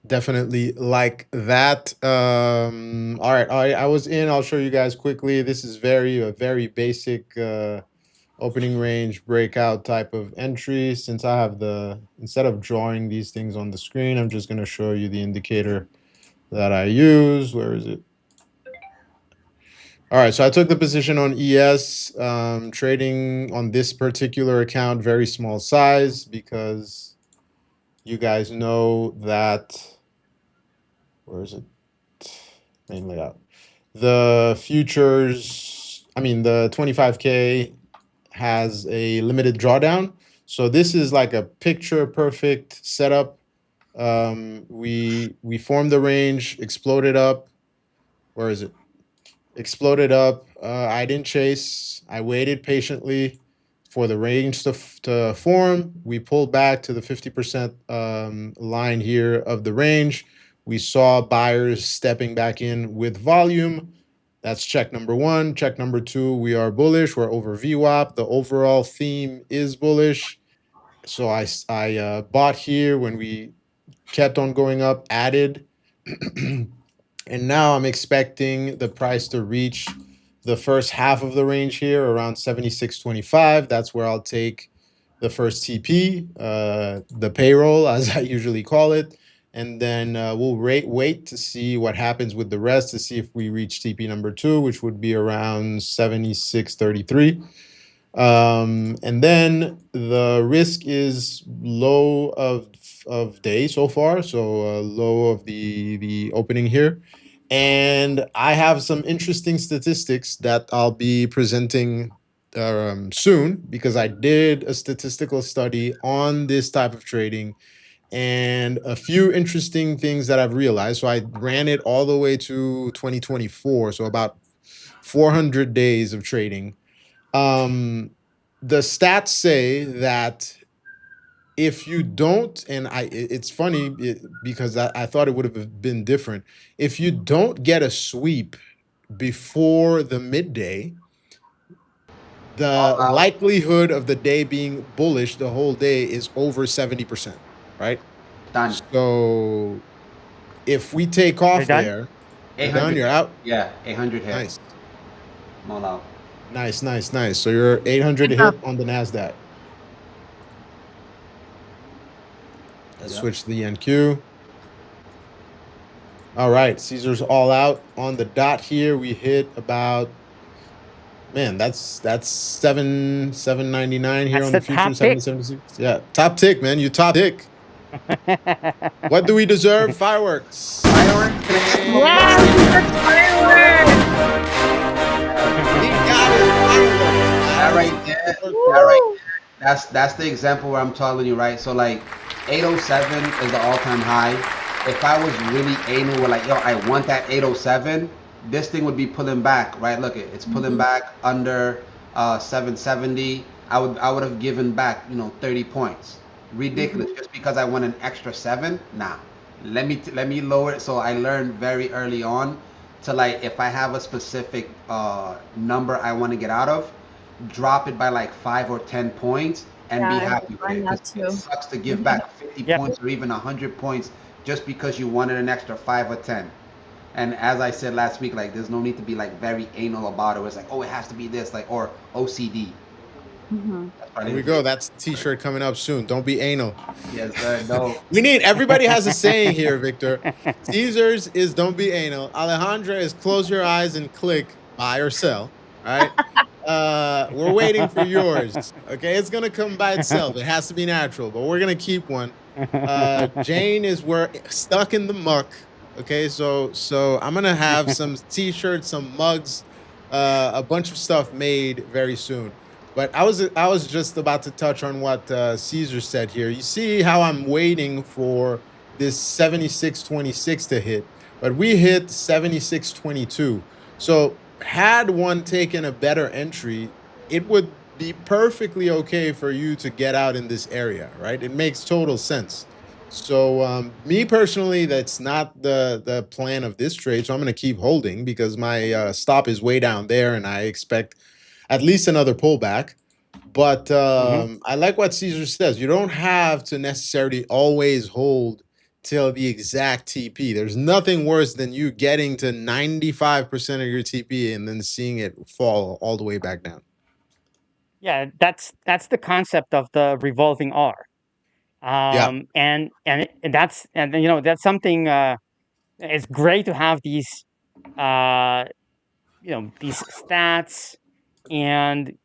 Definitely like that. All right, I was in. I'll show you guys quickly. This is a very basic opening range breakout type of entry. Since I have instead of drawing these things on the screen, I'm just going to show you the indicator that I use. Where is it? All right, so I took the position on ES, trading on this particular account, very small size, because you guys know that, where is it? Main layout. The futures, the 25K has a limited drawdown. So this is like a picture perfect setup. We formed the range, exploded up. Where is it? Exploded up. I didn't chase. I waited patiently for the range to form. We pulled back to the 50% line here of the range. We saw buyers stepping back in with volume. That's check number one. Check number two, we are bullish. We're over VWAP. The overall theme is bullish. So I bought here when we kept on going up, added. And now I'm expecting the price to reach the first half of the range here, around 76.25. That's where I'll take the first TP, the payroll, as I usually call it. And then we'll wait to see what happens with the rest, to see if we reach TP number 2, which would be around 76.33. And then the risk is low of day so far, so low of the opening here. And I have some interesting statistics that I'll be presenting soon, because I did a statistical study on this type of trading, and a few interesting things that I've realized. So I ran it all the way to 2024, so about 400 days of trading. The stats say that if you don't, and it's funny because I thought it would have been different. If you don't get a sweep before the midday, All the out, likelihood of the day being bullish the whole day is over 70%, right? done. So if we take You're off done? there, you're done, 800 you're hit. out. Yeah, 800 hit. Nice. All out. Nice, nice, nice. So you're 800 Enough. hit on the Nasdaq. Let's Yep. switch to the NQ. All right, Caesar's all out on the dot here. We hit about, man, that's 799 here That's on the the future, top pick. 776. Yeah, top tick, man. You top tick. What do we deserve? Fireworks. Fireworks. Yes, fireworks! We got it. That Fireworks. right there. That right Woo! there. That's the example where I'm telling you, right? So like 807 is the all-time high. If I was really aiming with like, yo, I want that 807, this thing would be pulling back, right? Look, it's pulling back under 770. I would have given back, 30 points. Ridiculous. Just because I want an extra seven? Nah. Let me lower it. So I learned very early on to, like, if I have a specific number I want to get out of, drop it by like 5 or 10 points and be Yeah, I happy with find it. that 'Cause too. it sucks to give back 50 Yeah. points or even 100 points just because you wanted an extra 5 or 10. And as I said last week, like, there's no need to be like very anal about it. It's like, oh, it has to be this, like, or OCD. That's There we go. That's the t-shirt coming up soon. Don't be anal. Yes, sir. No. Everybody has a saying here, Victor. Caesar's is don't be anal. Alejandra is close your eyes and click buy or sell. All right. We're waiting for yours. Okay, it's gonna come by itself. It has to be natural, but we're gonna keep one. Jane is we're stuck in the muck. Okay, so I'm gonna have some t-shirts, some mugs, a bunch of stuff made very soon. But I was just about to touch on what Caesar said here. You see how I'm waiting for this 76.26 to hit, but we hit 76.22. So had one taken a better entry, it would be perfectly okay for you to get out in this area, right? It makes total sense. So me personally, that's not the plan of this trade. So I'm going to keep holding because my stop is way down there, and I expect at least another pullback. But I like what Caesar says. You don't have to necessarily always hold till the exact TP. There's nothing worse than you getting to 95% of your TP and then seeing it fall all the way back down. Yeah, that's the concept of the revolving R. Yeah. That's something. It's great to have these uh, these stats and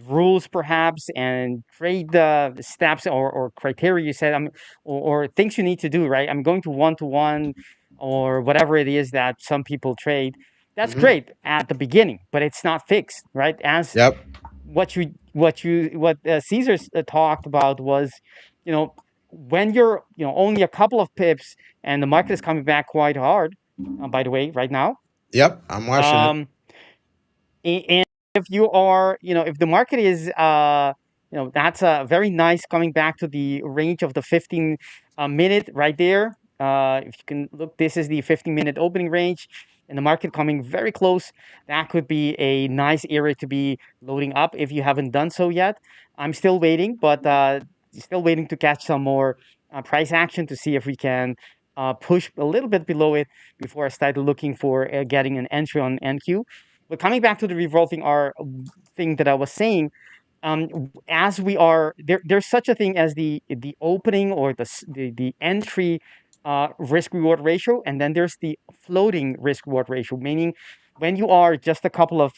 rules perhaps, and trade the steps or criteria you said, or things you need to do, right? I'm going to one or whatever it is that some people trade. That's great at the beginning, but it's not fixed, right? As Yep. what Caesar talked about was, when you're only a couple of pips and the market is coming back quite hard, by the way, right now. Yep. I'm watching it. And if you are, if the market is, that's a very nice coming back to the range of the 15 minute right there. If you can look, this is the 15-minute opening range, and the market coming very close. That could be a nice area to be loading up if you haven't done so yet. I'm still waiting, but still waiting to catch some more price action to see if we can push a little bit below it before I start looking for getting an entry on NQ. But coming back to the revolving R thing that I was saying, as we are there, there's such a thing as the opening or the entry risk reward ratio, and then there's the floating risk reward ratio, meaning when you are just a couple of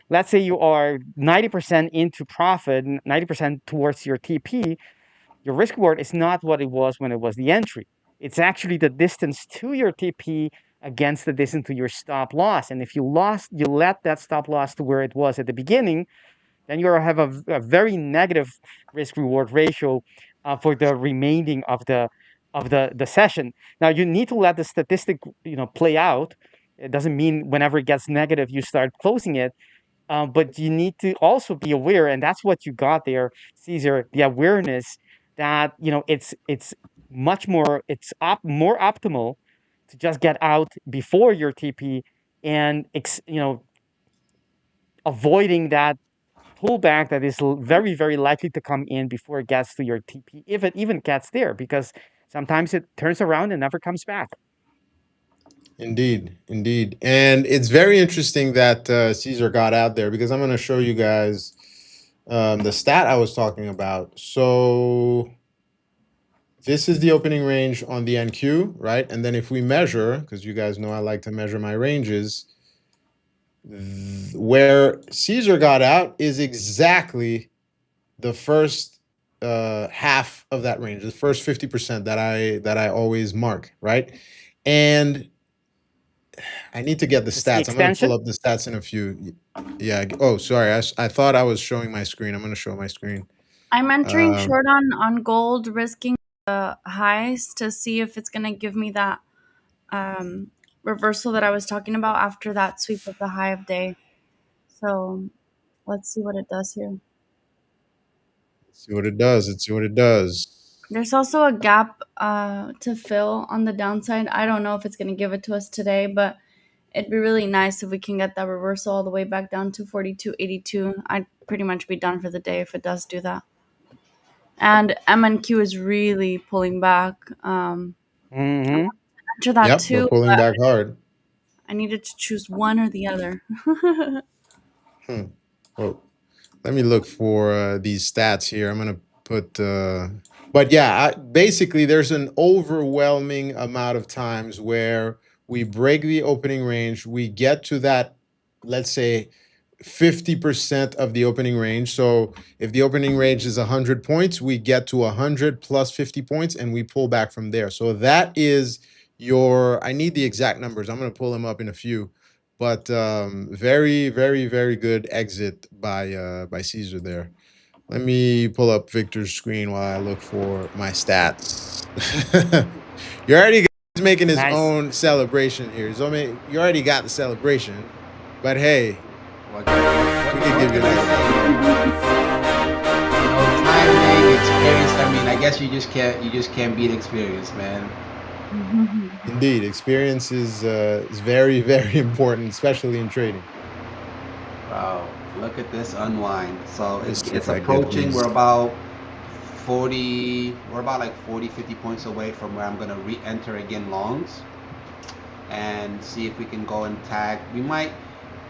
let's say you are 90% into profit, 90% towards your TP, your risk reward is not what it was when it was the entry. It's actually the distance to your TP against the distance to your stop loss. And if you let that stop loss to where it was at the beginning, then you have a very negative risk reward ratio for the remaining of the session. Now you need to let the statistic play out. It doesn't mean whenever it gets negative you start closing it. But you need to also be aware, and that's what you got there, Caesar, the awareness that it's much more more optimal to just get out before your TP and avoiding that pullback that is very, very likely to come in before it gets to your TP, if it even gets there, because sometimes it turns around and never comes back. Indeed, indeed. And it's very interesting that Caesar got out there, because I'm going to show you guys the stat I was talking about. So this is the opening range on the NQ, right? And then if we measure, because you guys know I like to measure my ranges, where Caesar got out is exactly the first half of that range, the first 50% that I always mark, right? And I need to get the It's the stats. I'm going to pull extension. up the stats in a few. Yeah. Oh, sorry. I thought I was showing my screen. I'm going to show my screen. I'm entering Um, short on gold, risking the highs to see if it's gonna give me that reversal that I was talking about after that sweep of the high of day. So let's see what it does here. let's see what it does. Let's see what it does. There's also a gap to fill on the downside. I don't know if it's going to give it to us today, but it'd be really nice if we can get that reversal all the way back down to 42.82. I'd pretty much be done for the day if it does do that. And MNQ is really pulling back. Mm-hmm. After that Yep, they're too, pulling but back hard. I needed to choose one or the other. Hmm. Oh, let me look for these stats here. I'm going to put, but yeah, basically there's an overwhelming amount of times where we break the opening range, we get to that, let's say, 50% of the opening range. So if the opening range is 100 points, we get to 100 plus 50 points and we pull back from there. So that is I need the exact numbers. I'm going to pull them up in a few. But very, very, very good exit by Caesar there. Let me pull up Victor's screen while I look for my stats. You're already making his Nice. own celebration here. You already got the celebration, but hey, What we could give you can I that. say? Timing, experience. I mean, I guess you just can't beat experience, man. Indeed, experience is very, very important, especially in trading. Wow, look at this unwind. So Let's see it's if I get approaching. these. We're about 40. We're about like 40, 50 points away from where I'm gonna re-enter again longs, and see if we can go and tag. We might.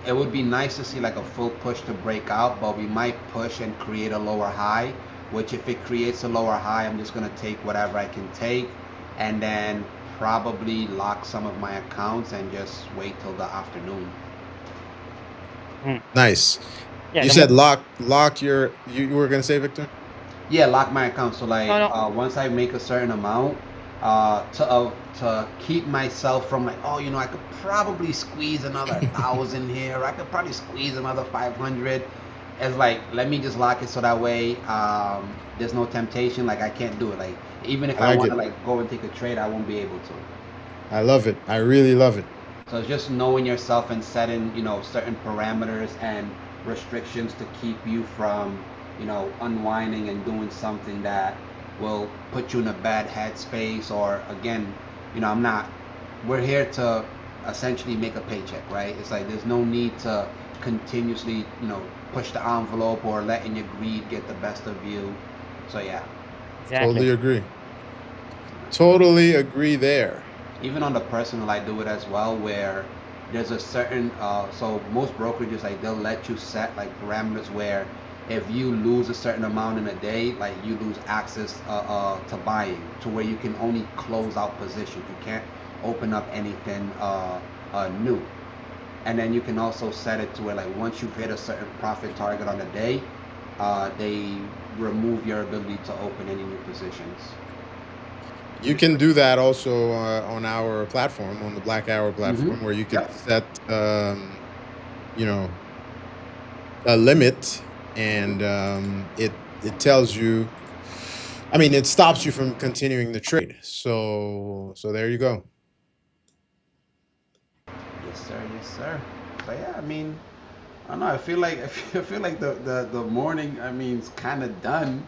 It would be nice to see like a full push to break out, but we might push and create a lower high. Which if it creates a lower high, I'm just gonna take whatever I can take, and then probably lock some of my accounts and just wait till the afternoon. Nice. Yeah. You said lock your. You were gonna say, Victor? Yeah, lock my account. So like, No, no. once I make a certain amount, to keep myself from like, oh, I could probably squeeze another 1,000 here. Or I could probably squeeze another 500. It's like, let me just lock it so that way, there's no temptation. Like I can't do it. Like even if I I like want it. to like go and take a trade, I won't be able to. I love it. I really love it. So it's just knowing yourself and setting, certain parameters and restrictions to keep you from, unwinding and doing something that will put you in a bad headspace. Or again, we're here to essentially make a paycheck, right? It's like there's no need to continuously, push the envelope or letting your greed get the best of you. So yeah. Exactly. Totally agree. Totally agree there. Even on the personal, I do it as well, where there's a certain so most brokerages, like they'll let you set like parameters where if you lose a certain amount in a day, like you lose access to buying, to where you can only close out positions, you can't open up anything new. And then you can also set it to where like once you've hit a certain profit target on a day, they remove your ability to open any new positions. You can do that also on our platform, on the Black Hour platform, where you can Yep. set, a limit, and it tells you. I mean, it stops you from continuing the trade. So there you go. Yes, sir. Yes, sir. So yeah, I mean, I don't know. I feel like I feel like the morning, I mean, it's kind of done.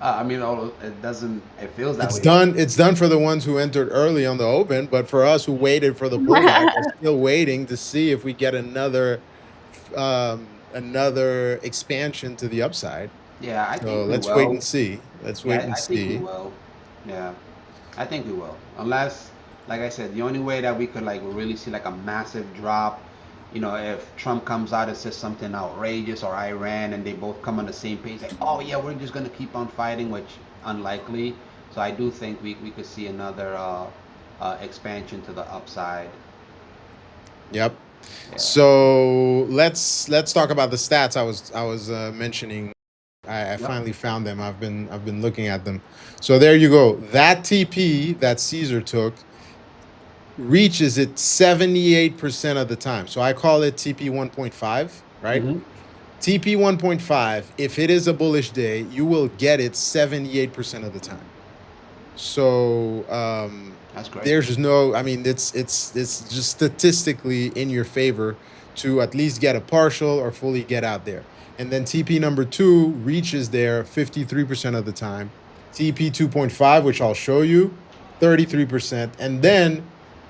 I mean, it doesn't. It feels that It's way. done. It's done for the ones who entered early on the open, but for us who waited for the pullback, we're still waiting to see if we get another expansion to the upside. Yeah, I So think we let's wait will. and see. Let's Yeah, wait and I think we see. will. Yeah, I think we will. Unless, like I said, the only way that we could like really see like a massive drop, if Trump comes out and says something outrageous or Iran and they both come on the same page, like, oh yeah, we're just gonna keep on fighting, which unlikely. So I do think we could see another expansion to the upside. Yep. Yeah. So let's talk about the stats I was mentioning. I Yep. finally found them. I've been looking at them. So there you go. That TP that Caesar took reaches it 78% of the time. So I call it TP 1.5, right? Mm-hmm. TP 1.5, if it is a bullish day, you will get it 78% of the time. So That's great. there's no, I mean, it's just statistically in your favor to at least get a partial or fully get out there. And then TP number 2 reaches there 53% of the time. TP 2.5, which I'll show you, 33%. And then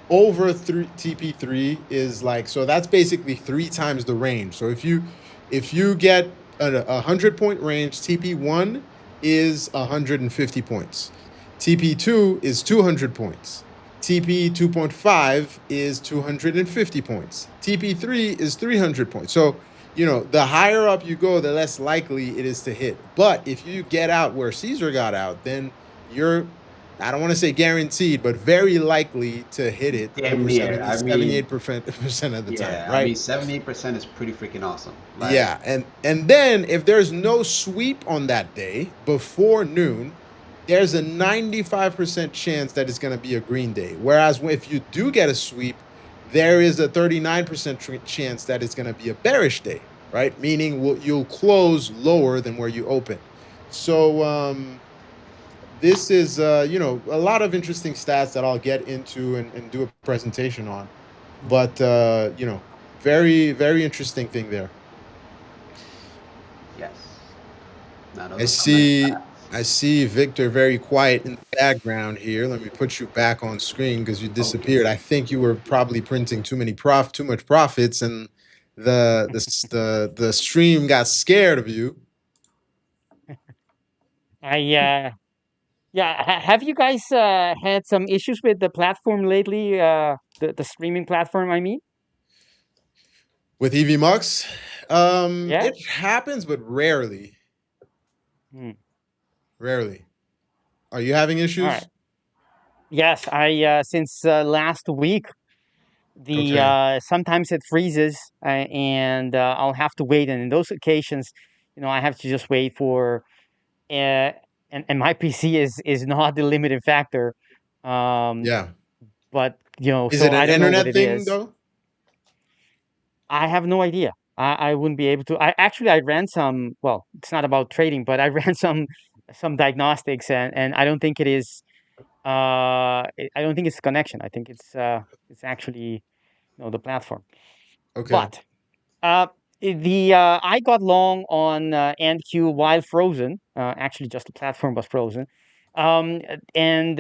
over TP3 is like, so that's basically 3 times the range. So if you get a 100-point range, TP1 is 150 points. TP2 is 200 points. TP 2.5 is 250 points. TP3 is 300 points. So, the higher up you go, the less likely it is to hit. But if you get out where Caesar got out, then you're, I don't want to say guaranteed, but very likely to hit it Damn over near. I mean, 78% of the time, yeah. I right? mean, 78% is pretty freaking awesome. Like, Yeah, and then if there's no sweep on that day before noon, there's a 95% chance that it's going to be a green day. Whereas if you do get a sweep, there is a 39% chance that it's going to be a bearish day, right? Meaning you'll close lower than where you open. So this is a lot of interesting stats that I'll get into and do a presentation on. But very, very interesting thing there. yes. Now I those are some nice see stats. I see Victor very quiet in the background here. Let me put you back on screen because you Okay. disappeared. I think you were probably printing too much profits, and the stream got scared of you. Have you guys had some issues with the platform lately? The streaming platform, I mean. With EVMux, Yeah. it happens, but rarely. Hmm. Rarely. Are you having All right. issues? Yes, I since last week the Okay. sometimes it freezes and I'll have to wait, and in those occasions, I have to just wait for uh, and my PC is not the limiting factor, um, Yeah. but Is so it I an don't know what internet it thing is. though? I have no idea. I wouldn't be able to. I ran some. Well, it's not about trading, but I ran some diagnostics, and I don't think it is. I don't think it's connection. I think it's actually the platform. Okay. But uh, I got long on NQ while frozen. Actually, just the platform was frozen. And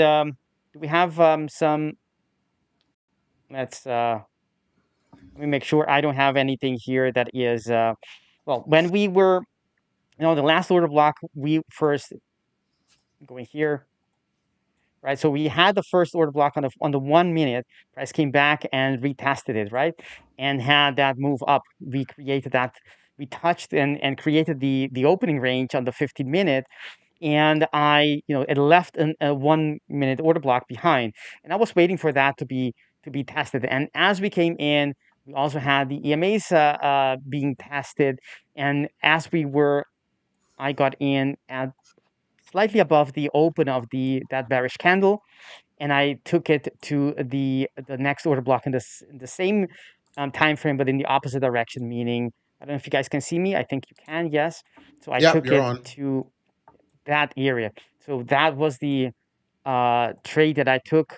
we have some. Let's let me make sure I don't have anything here that is. Well, when we were, the last order block, we first going here, right? So we had the first order block on the 1 minute. Price came back and retested it, right? And had that move up. We created that. We touched and created the opening range on the 15 minute, and it left a 1 minute order block behind, and I was waiting for that to be tested. And as we came in, we also had the EMAs being tested, and as I got in at slightly above the open of that bearish candle, and I took it to the next order block in the same time frame, but in the opposite direction. Meaning, I don't know if you guys can see me. I think you can. Yes. So I Yep, took you're it on. to that area. So that was the trade that I took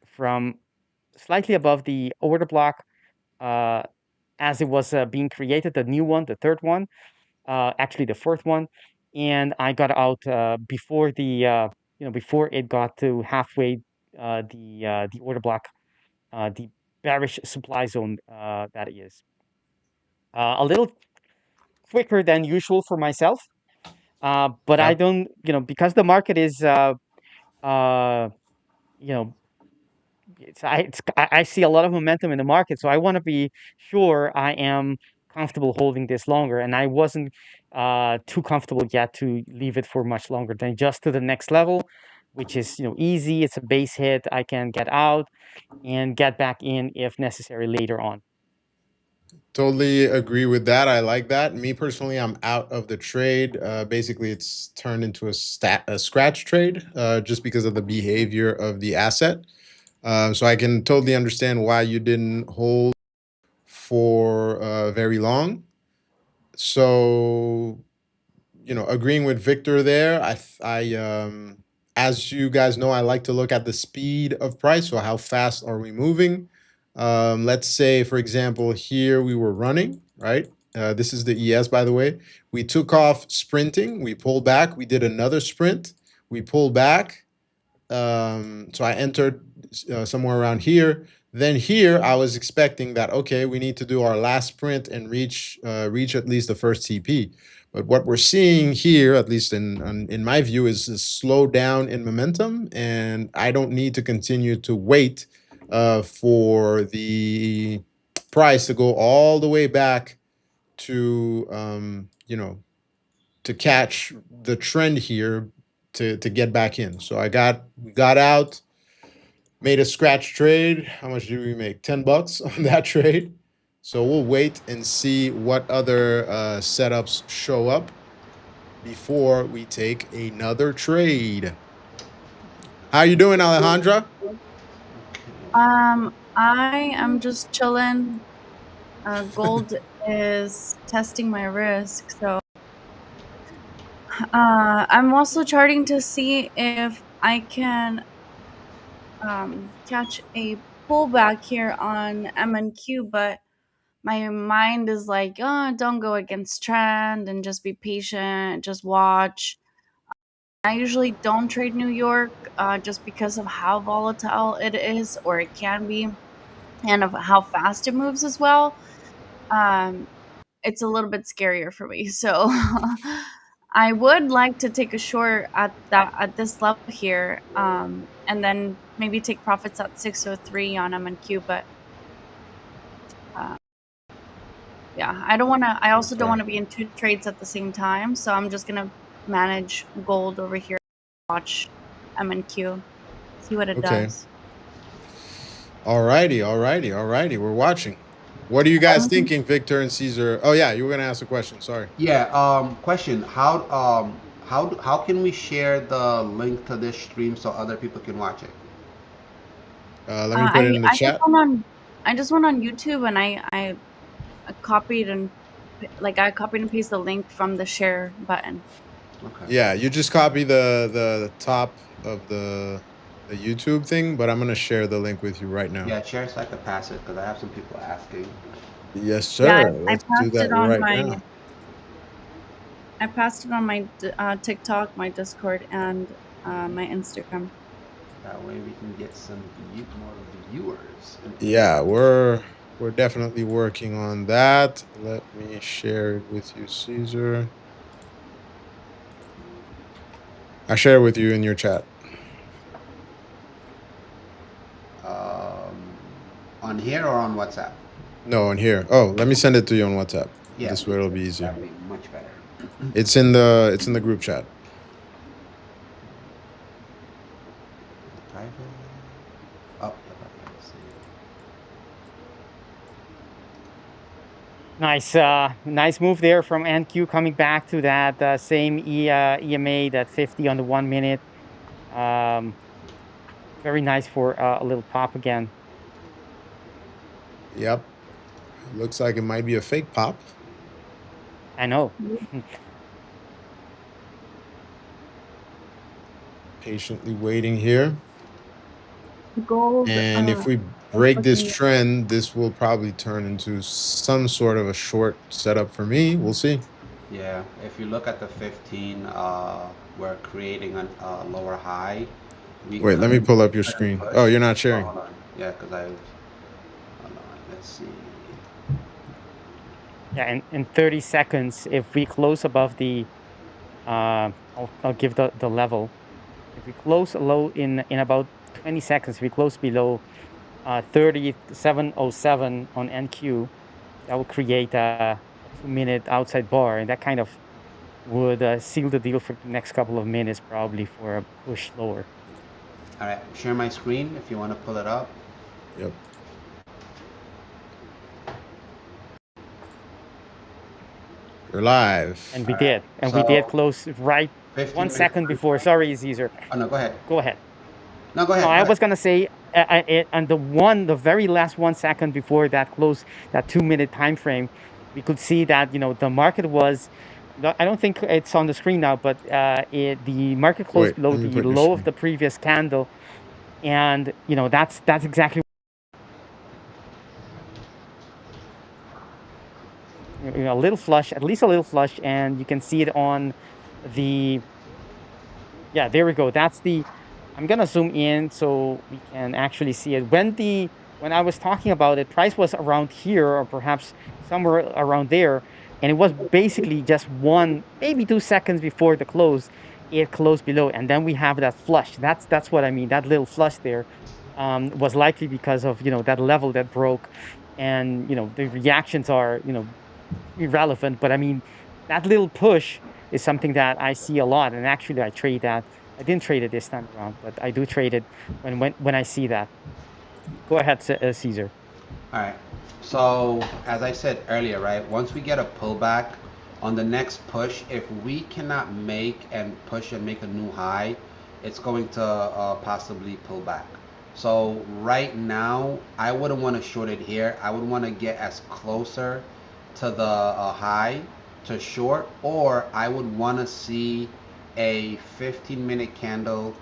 from slightly above the order block uh, as it was being created, the new one, the third one, actually the fourth one. and I got out before before it got to halfway the order block, the bearish supply zone that is a little quicker than usual for myself. But I Yep. don't, because the market is, uh, you know, I see a lot of momentum in the market, so I want to be sure I am comfortable holding this longer, and I wasn't too comfortable yet to leave it for much longer than just to the next level, which is, easy. It's a base hit. I can get out and get back in if necessary later on. Totally agree with that. I like that. Me personally, I'm out of the trade. Basically, it's turned into a scratch trade just because of the behavior of the asset. So I can totally understand why you didn't hold for very long. So, agreeing with Victor there, as you guys know, I like to look at the speed of price. So how fast are we moving? Let's say, for example, here we were running, right? This is the ES, by the way. We took off sprinting. We pulled back. We did another sprint. We pulled back. So I entered somewhere around here. Then here, I was expecting that, okay, we need to do our last sprint and reach at least the first TP. But what we're seeing here, at least in my view, is a slowdown in momentum, and I don't need to continue to wait for the price to go all the way back to to catch the trend here to get back in. So we got out, made a scratch trade. How much did we make? $10 on that trade. So we'll wait and see what other setups show up before we take another trade. How you doing, Alejandra? I am just chilling. Gold is testing my risk, so I'm also charting to see if I can catch a pullback here on MNQ, but my mind is like, oh, don't go against trend and just be patient, just watch. I usually don't trade New York just because of how volatile it is, or it can be, and of how fast it moves as well. It's a little bit scarier for me. So I would like to take a short at this level here, and then maybe take profits at 603 on MNQ. But yeah, I don't want to. I also don't want to be in two trades at the same time. So I'm just gonna manage gold over here, watch MNQ, see what it does. Alrighty. We're watching. What are you guys thinking, Victor and Caesar? Oh yeah, you were gonna ask a question. Sorry. Yeah. Question. How can we share the link to this stream so other people can watch it? Let me put it in the chat. I just went on YouTube and I copied and pasted the link from the share button. Okay. Yeah, you just copy the top of the YouTube thing, but I'm gonna share the link with you right now. Yeah, share so I can pass it because I have some people asking. Yes, sir. Yeah, Let's do that right now. I passed it on my TikTok, my Discord, and my Instagram. That way we can get some more viewers. Yeah, we're definitely working on that. Let me share it with you, Caesar. I share it with you in your chat. On here or on WhatsApp? No, on here. Oh, let me send it to you on WhatsApp. Yeah, this way it'll be easier. That'd be much better. It's in the group chat. Private. Oh, Nice, nice move there from NQ, coming back to that same EMA, that 50 on the 1 minute. Very nice for a little pop again. Yep. Looks like it might be a fake pop. I know. Patiently waiting here. Gold. And if we break this trend, this will probably turn into some sort of a short setup for me. We'll see. Yeah, if you look at the 15, we're creating a lower high. We Wait, let me could pull up your try to screen. Oh, push. you're not Oh, sharing. hold on. Yeah, because hold on. Let's see. Yeah, in 30 seconds, if we close above the, I'll give the level. If we close low in about 20 seconds, if we close below 3707 on NQ, that will create a 2-minute outside bar, and that kind of would seal the deal for the next couple of minutes, probably for a push lower. All right, share my screen if you want to pull it up. Yep. You're live. And All right. we did So close right 15 1 minute second time before. frame. Sorry, Caesar. Oh no, go ahead. Go ahead. No, go No, ahead. Go I ahead. was gonna say, and the very last 1 second before that close, that 2-minute time frame, we could see that the market was. I don't think it's on the screen now, but the market closed Wait, below let me the put your low of screen. the previous candle, and that's exactly a little flush, at least a little flush, and you can see it on the. Yeah, there we go. That's the. I'm gonna zoom in so we can actually see it. When I was talking about it, price was around here or perhaps somewhere around there, and it was basically just maybe 2 seconds before the close, it closed below, and then we have that flush. That's what I mean. That little flush there, was likely because of that level that broke, and the reactions are irrelevant. But I mean, that little push is something that I see a lot, and actually I trade that. I didn't trade it this time around, but I do trade it when I see that. Go ahead, Caesar. All right. So as I said earlier, right, once we get a pullback on the next push, if we cannot make and push and make a new high, it's going to possibly pull back. So right now, I wouldn't want to short it here. I would want to get as closer to the high to short, or I would want to see a 15-minute candle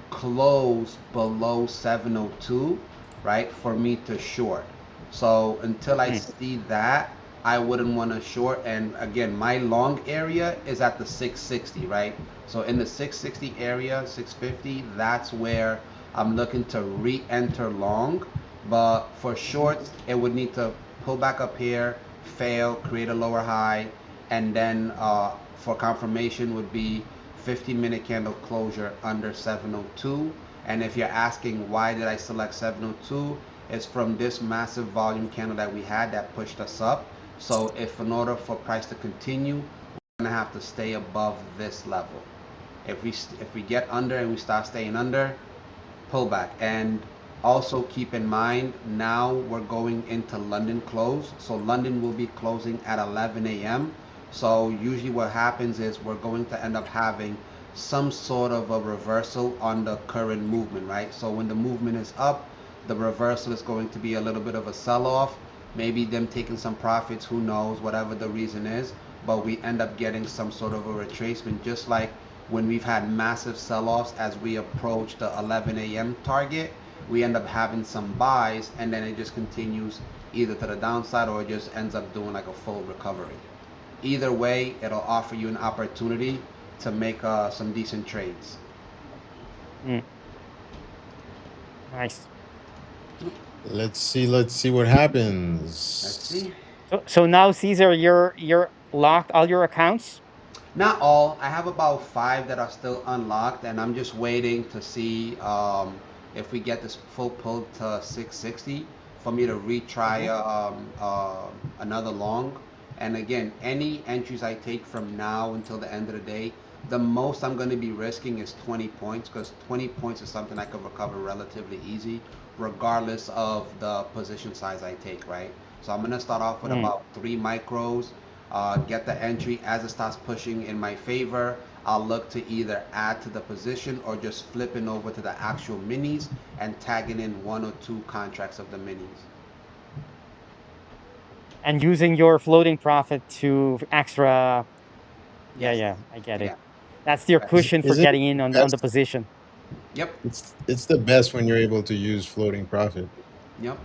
close below 702, right, for me to short. So until I Mm. see that, I wouldn't want to short. And again, my long area is at the 660, right? So in the 660 area, 650, that's where I'm looking to re-enter long. But for shorts, it would need to pull back up here, fail, create a lower high, and then for confirmation would be 15-minute candle closure under 702. And if you're asking why did I select 702, it's from this massive volume candle that we had that pushed us up. So if in order for price to continue, we're gonna have to stay above this level. If we get under and we start staying under, pullback. And also keep in mind, now we're going into London close. So London will be closing at 11 a.m. So usually what happens is we're going to end up having some sort of a reversal on the current movement, right? So when the movement is up, the reversal is going to be a little bit of a sell-off, maybe them taking some profits, who knows, whatever the reason is, but we end up getting some sort of a retracement, just like when we've had massive sell-offs as we approach the 11 a.m. target, we end up having some buys, and then it just continues either to the downside or it just ends up doing like a full recovery. Either way, it'll offer you an opportunity to make some decent trades. Mm. Nice. Let's see what Let's happens. see. So now, Caesar, you're locked all your accounts. Not all. I have about 5 that are still unlocked, and I'm just waiting to see if we get this full pull to 660 for me to retry Mhm. another long. And again, any entries I take from now until the end of the day, the most I'm going to be risking is 20 points, because 20 points is something I can recover relatively easy, regardless of the position size I take, right? So I'm going to start off with Mm. about 3 micros, get the entry. As it starts pushing in my favor, I'll look to either add to the position or just flipping over to the actual minis and tagging in 1 or 2 contracts of the minis. And using your floating profit to extra. Yeah, Yes. yeah, I get it. Yeah. That's your Yes. cushion for Is it getting in on the best? position. Yep. It's the best when you're able to use floating profit. Yep.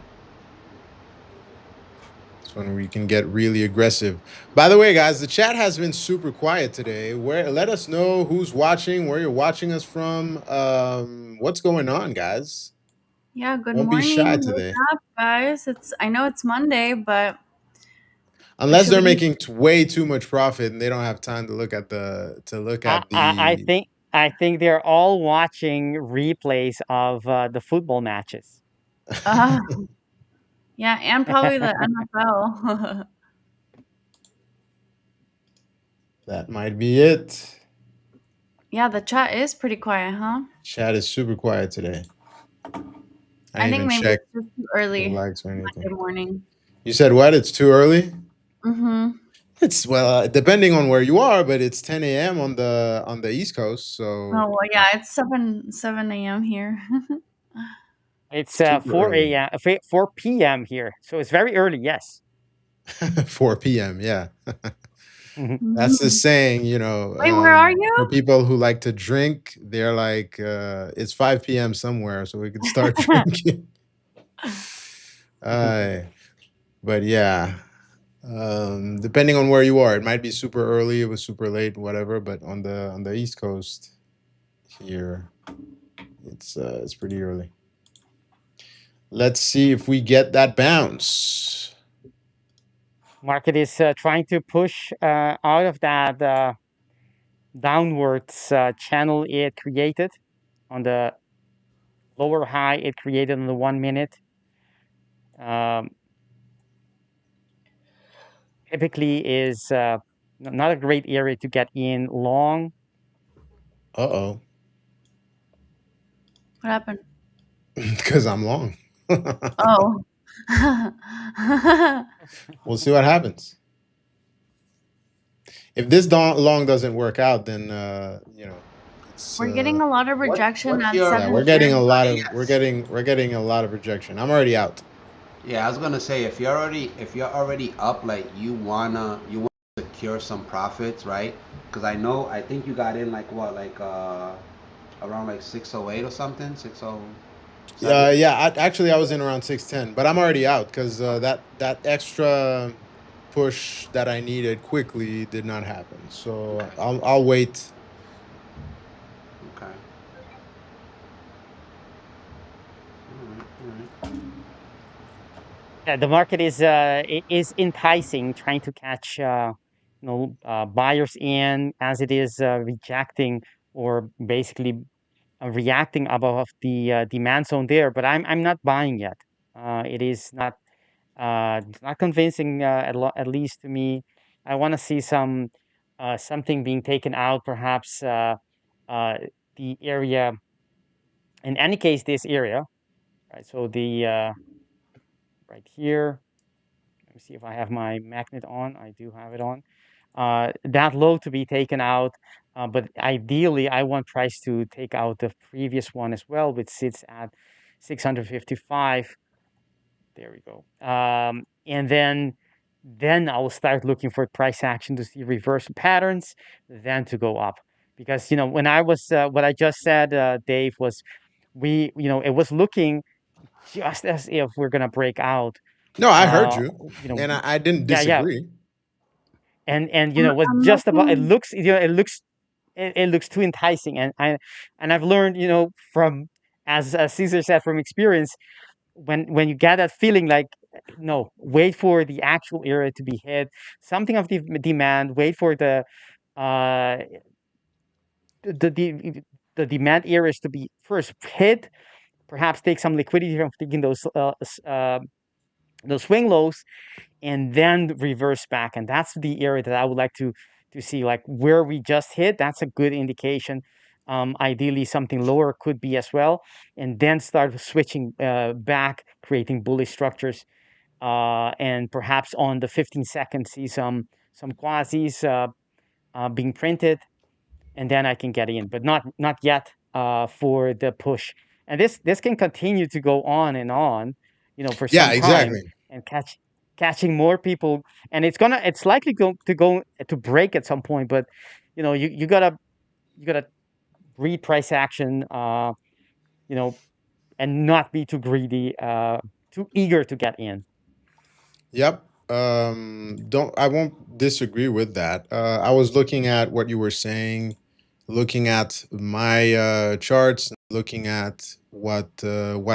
That's when we can get really aggressive. By the way, guys, the chat has been super quiet today. Let us know who's watching, where you're watching us from, what's going on, guys. Yeah, good Don't be morning. shy Wake today. up, guys. I know it's Monday, but it Unless should they're be. making way too much profit and they don't have time to look at I the. think they're all watching replays of the football matches. Uh, yeah, and probably the NFL. That might be it. Yeah, the chat is pretty quiet, huh? Chat is super quiet today. I I didn't think even maybe check it's just too the early likes or anything. Monday morning. You said what? It's too early? Mm-hmm. It's depending on where you are, but it's 10 a.m. on the East Coast, so Oh, well, yeah, it's 7 a.m. here. It's super 4 early. a.m. 4 p.m. here, so it's very early. Yes. 4 p.m. Yeah, that's the Mhm. saying. Wait, where are For you? people who like to drink, they're like, it's 5 p.m. somewhere, so we could start drinking. Uh, but yeah, depending on where you are, it might be super early, it was super late, whatever. But on the East Coast here, it's pretty early. Let's see if we get that bounce. Market is trying to push out of that downwards channel it created on the lower high it created on the 1 minute. Um, Typically is not a great area to get in long. Uh-oh. What happened? Because I'm long. Oh. We'll see what happens. If this long doesn't work out, then it's We're getting a lot of rejection What's at your yeah, 7:30. yes? we're getting a lot of rejection. I'm already out. Yeah, I was gonna say if you're already up, like you want to secure some profits, right? Because I think you got in like what, like around like 608 or something, 607. Yeah, actually I was in around 610, but I'm already out because that extra push that I needed quickly did not happen. So Okay. I'll wait. Okay. All right. All right. Yeah, the market is enticing, trying to catch buyers in as it is rejecting or basically reacting above the demand zone there. But I'm not buying yet. It is not convincing at least to me. I want to see something being taken out, perhaps uh, the area. In any case, this area, right? So the right here. Let me see if I have my magnet on. I do have it on. That low to be taken out, but ideally, I want price to take out the previous one as well, which sits at 655. There we go. And then I will start looking for price action to see reversal patterns, then to go up. Because when I was what I just said, Dave, was it was looking just as if we're gonna break out. No, I heard Uh, you, you know, and I didn't yeah, disagree. and I'm, was I'm just about. It looking. looks, it looks too enticing, and I've learned, from as Caesar said from experience, when you get that feeling like no, wait for the actual area to be hit, something of the demand, wait for uh the the, the demand areas to be first hit, perhaps take some liquidity from taking those swing lows, and then reverse back. And that's the area that I would like to see, like where we just hit. That's a good indication. Ideally, something lower could be as well, and then start switching back, creating bullish structures, and perhaps on the 15 seconds see some quasis being printed, and then I can get in, but not yet for the push. And this can continue to go on, for Yeah, some time, exactly. and catching more people, and it's likely to break at some point. But you gotta read price action, you know, and not be too greedy, too eager to get in. Yep. don't I won't disagree with that. I was looking at what you were saying, looking at my charts, looking at what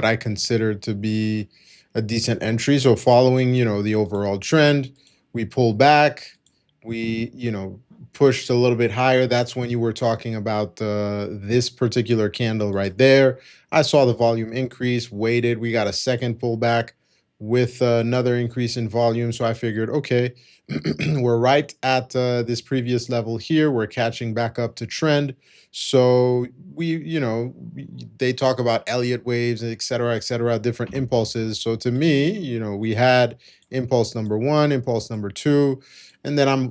I consider to be a decent entry. So following, the overall trend, we pulled back, we, pushed a little bit higher. That's when you were talking about this particular candle right there. I saw the volume increase, waited, we got a second pullback with another increase in volume. So I figured, okay, we're right at this previous level here. We're catching back up to trend. So they talk about Elliott waves, et cetera, different impulses. So to me, we had impulse number one, impulse number two, and then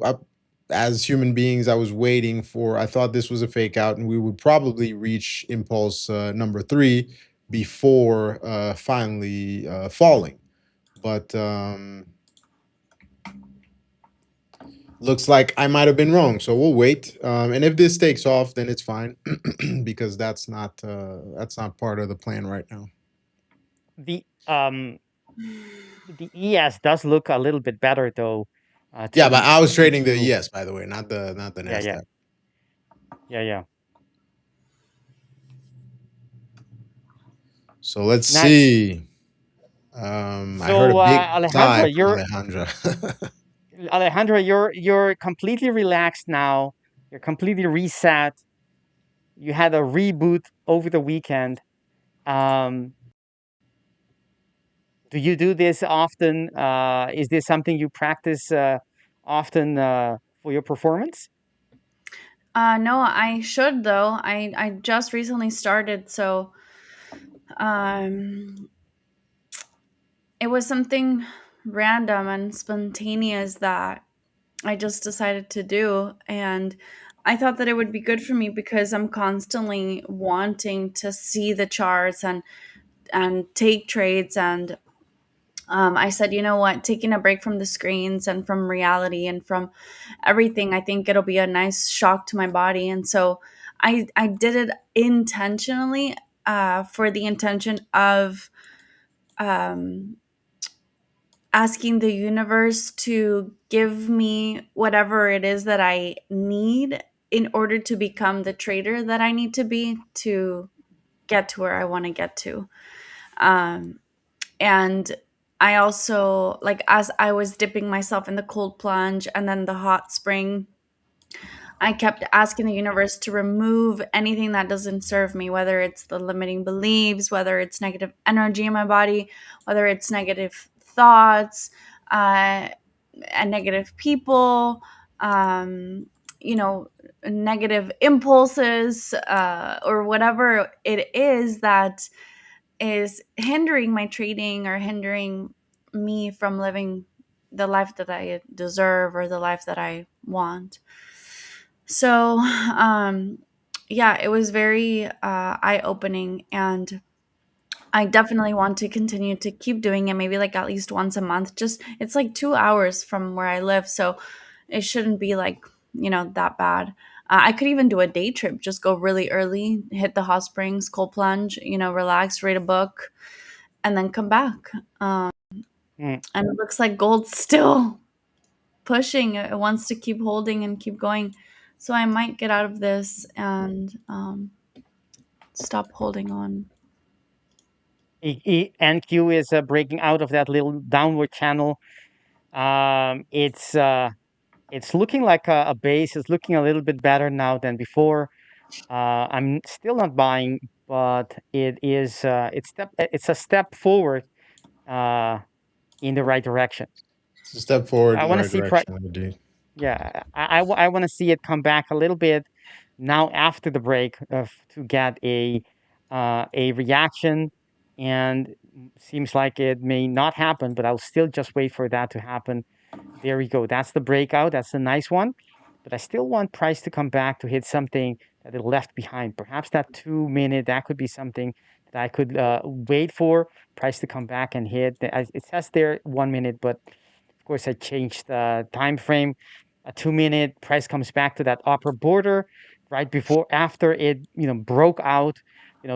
as human beings, I was waiting for, I thought this was a fake out and we would probably reach impulse number three before finally falling. But looks like I might have been wrong. So we'll wait. And if this takes off, then it's fine because that's not part of the plan right now. The ES does look a little bit better though. Yeah, but I was trading the to ES, by the way, not the Nasdaq. yeah. So let's Nice. see. I heard a So big sigh Alejandra, from Alejandra. you're completely relaxed now. You're completely reset. You had a reboot over the weekend. Um, do you do this often? Is this something you practice often for your performance? No, I should though. I just recently started, so um it was something random and spontaneous that I just decided to do, and I thought that it would be good for me because I'm constantly wanting to see the charts and take trades. And I said, you know what, taking a break from the screens and from reality and from everything, I think it'll be a nice shock to my body. And so I did it intentionally, for the intention of um, asking the universe to give me whatever it is that I need in order to become the trader that I need to be to get to where I want to get to. Um, and I also, like, as I was dipping myself in the cold plunge and then the hot spring, I kept asking the universe to remove anything that doesn't serve me, whether it's the limiting beliefs, whether it's negative energy in my body, whether it's negative thoughts, uh, and negative people, um, you know, negative impulses, or whatever it is that is hindering my trading or hindering me from living the life that I deserve or the life that I want. So, yeah, it was very eye opening. And I definitely want to continue to keep doing it, maybe like at least once a month. Just, it's like 2 hours from where I live. So it shouldn't be like, that bad. I could even do a day trip, just go really early, hit the hot springs, cold plunge, relax, read a book, and then come back. Mm. And it looks like gold's still pushing. It wants to keep holding and keep going. So I might get out of this and stop holding on. NQ is breaking out of that little downward channel. It's looking like a base. It's looking a little bit better now than before. I'm still not buying, but it's a step forward uh, in the right direction. It's a step forward I in the want to right see direction, indeed. yeah, I want to see it come back a little bit now after the break to get a reaction, and seems like it may not happen, but I'll still just wait for that to happen. There we go. That's the breakout. That's a nice one. But I still want price to come back to hit something that it left behind. Perhaps that 2 minute, that could be something that I could wait for price to come back and hit. It says there 1 minute, but of course I changed the time frame. A 2 minute price comes back to that upper border right before after it broke out.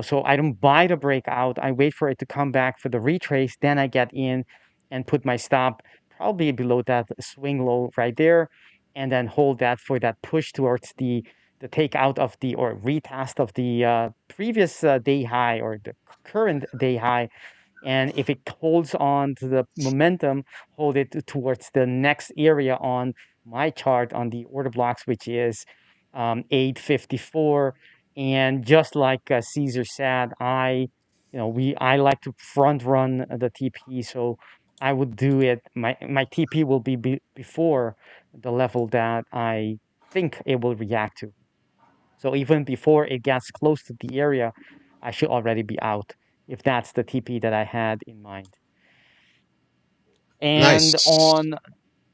So I don't buy the breakout. I wait for it to come back for the retrace. Then I get in and put my stop probably below that swing low right there, and then hold that for that push towards the takeout of the or retest of the previous day high or the current day high. And if it holds on to the momentum, hold it towards the next area on my chart on the order blocks, which is 854. And just like Caesar said, I like to front run the TP, so I would do it. My TP will be before the level that I think it will react to. So even before it gets close to the area, I should already be out if that's the TP that I had in mind. And Nice.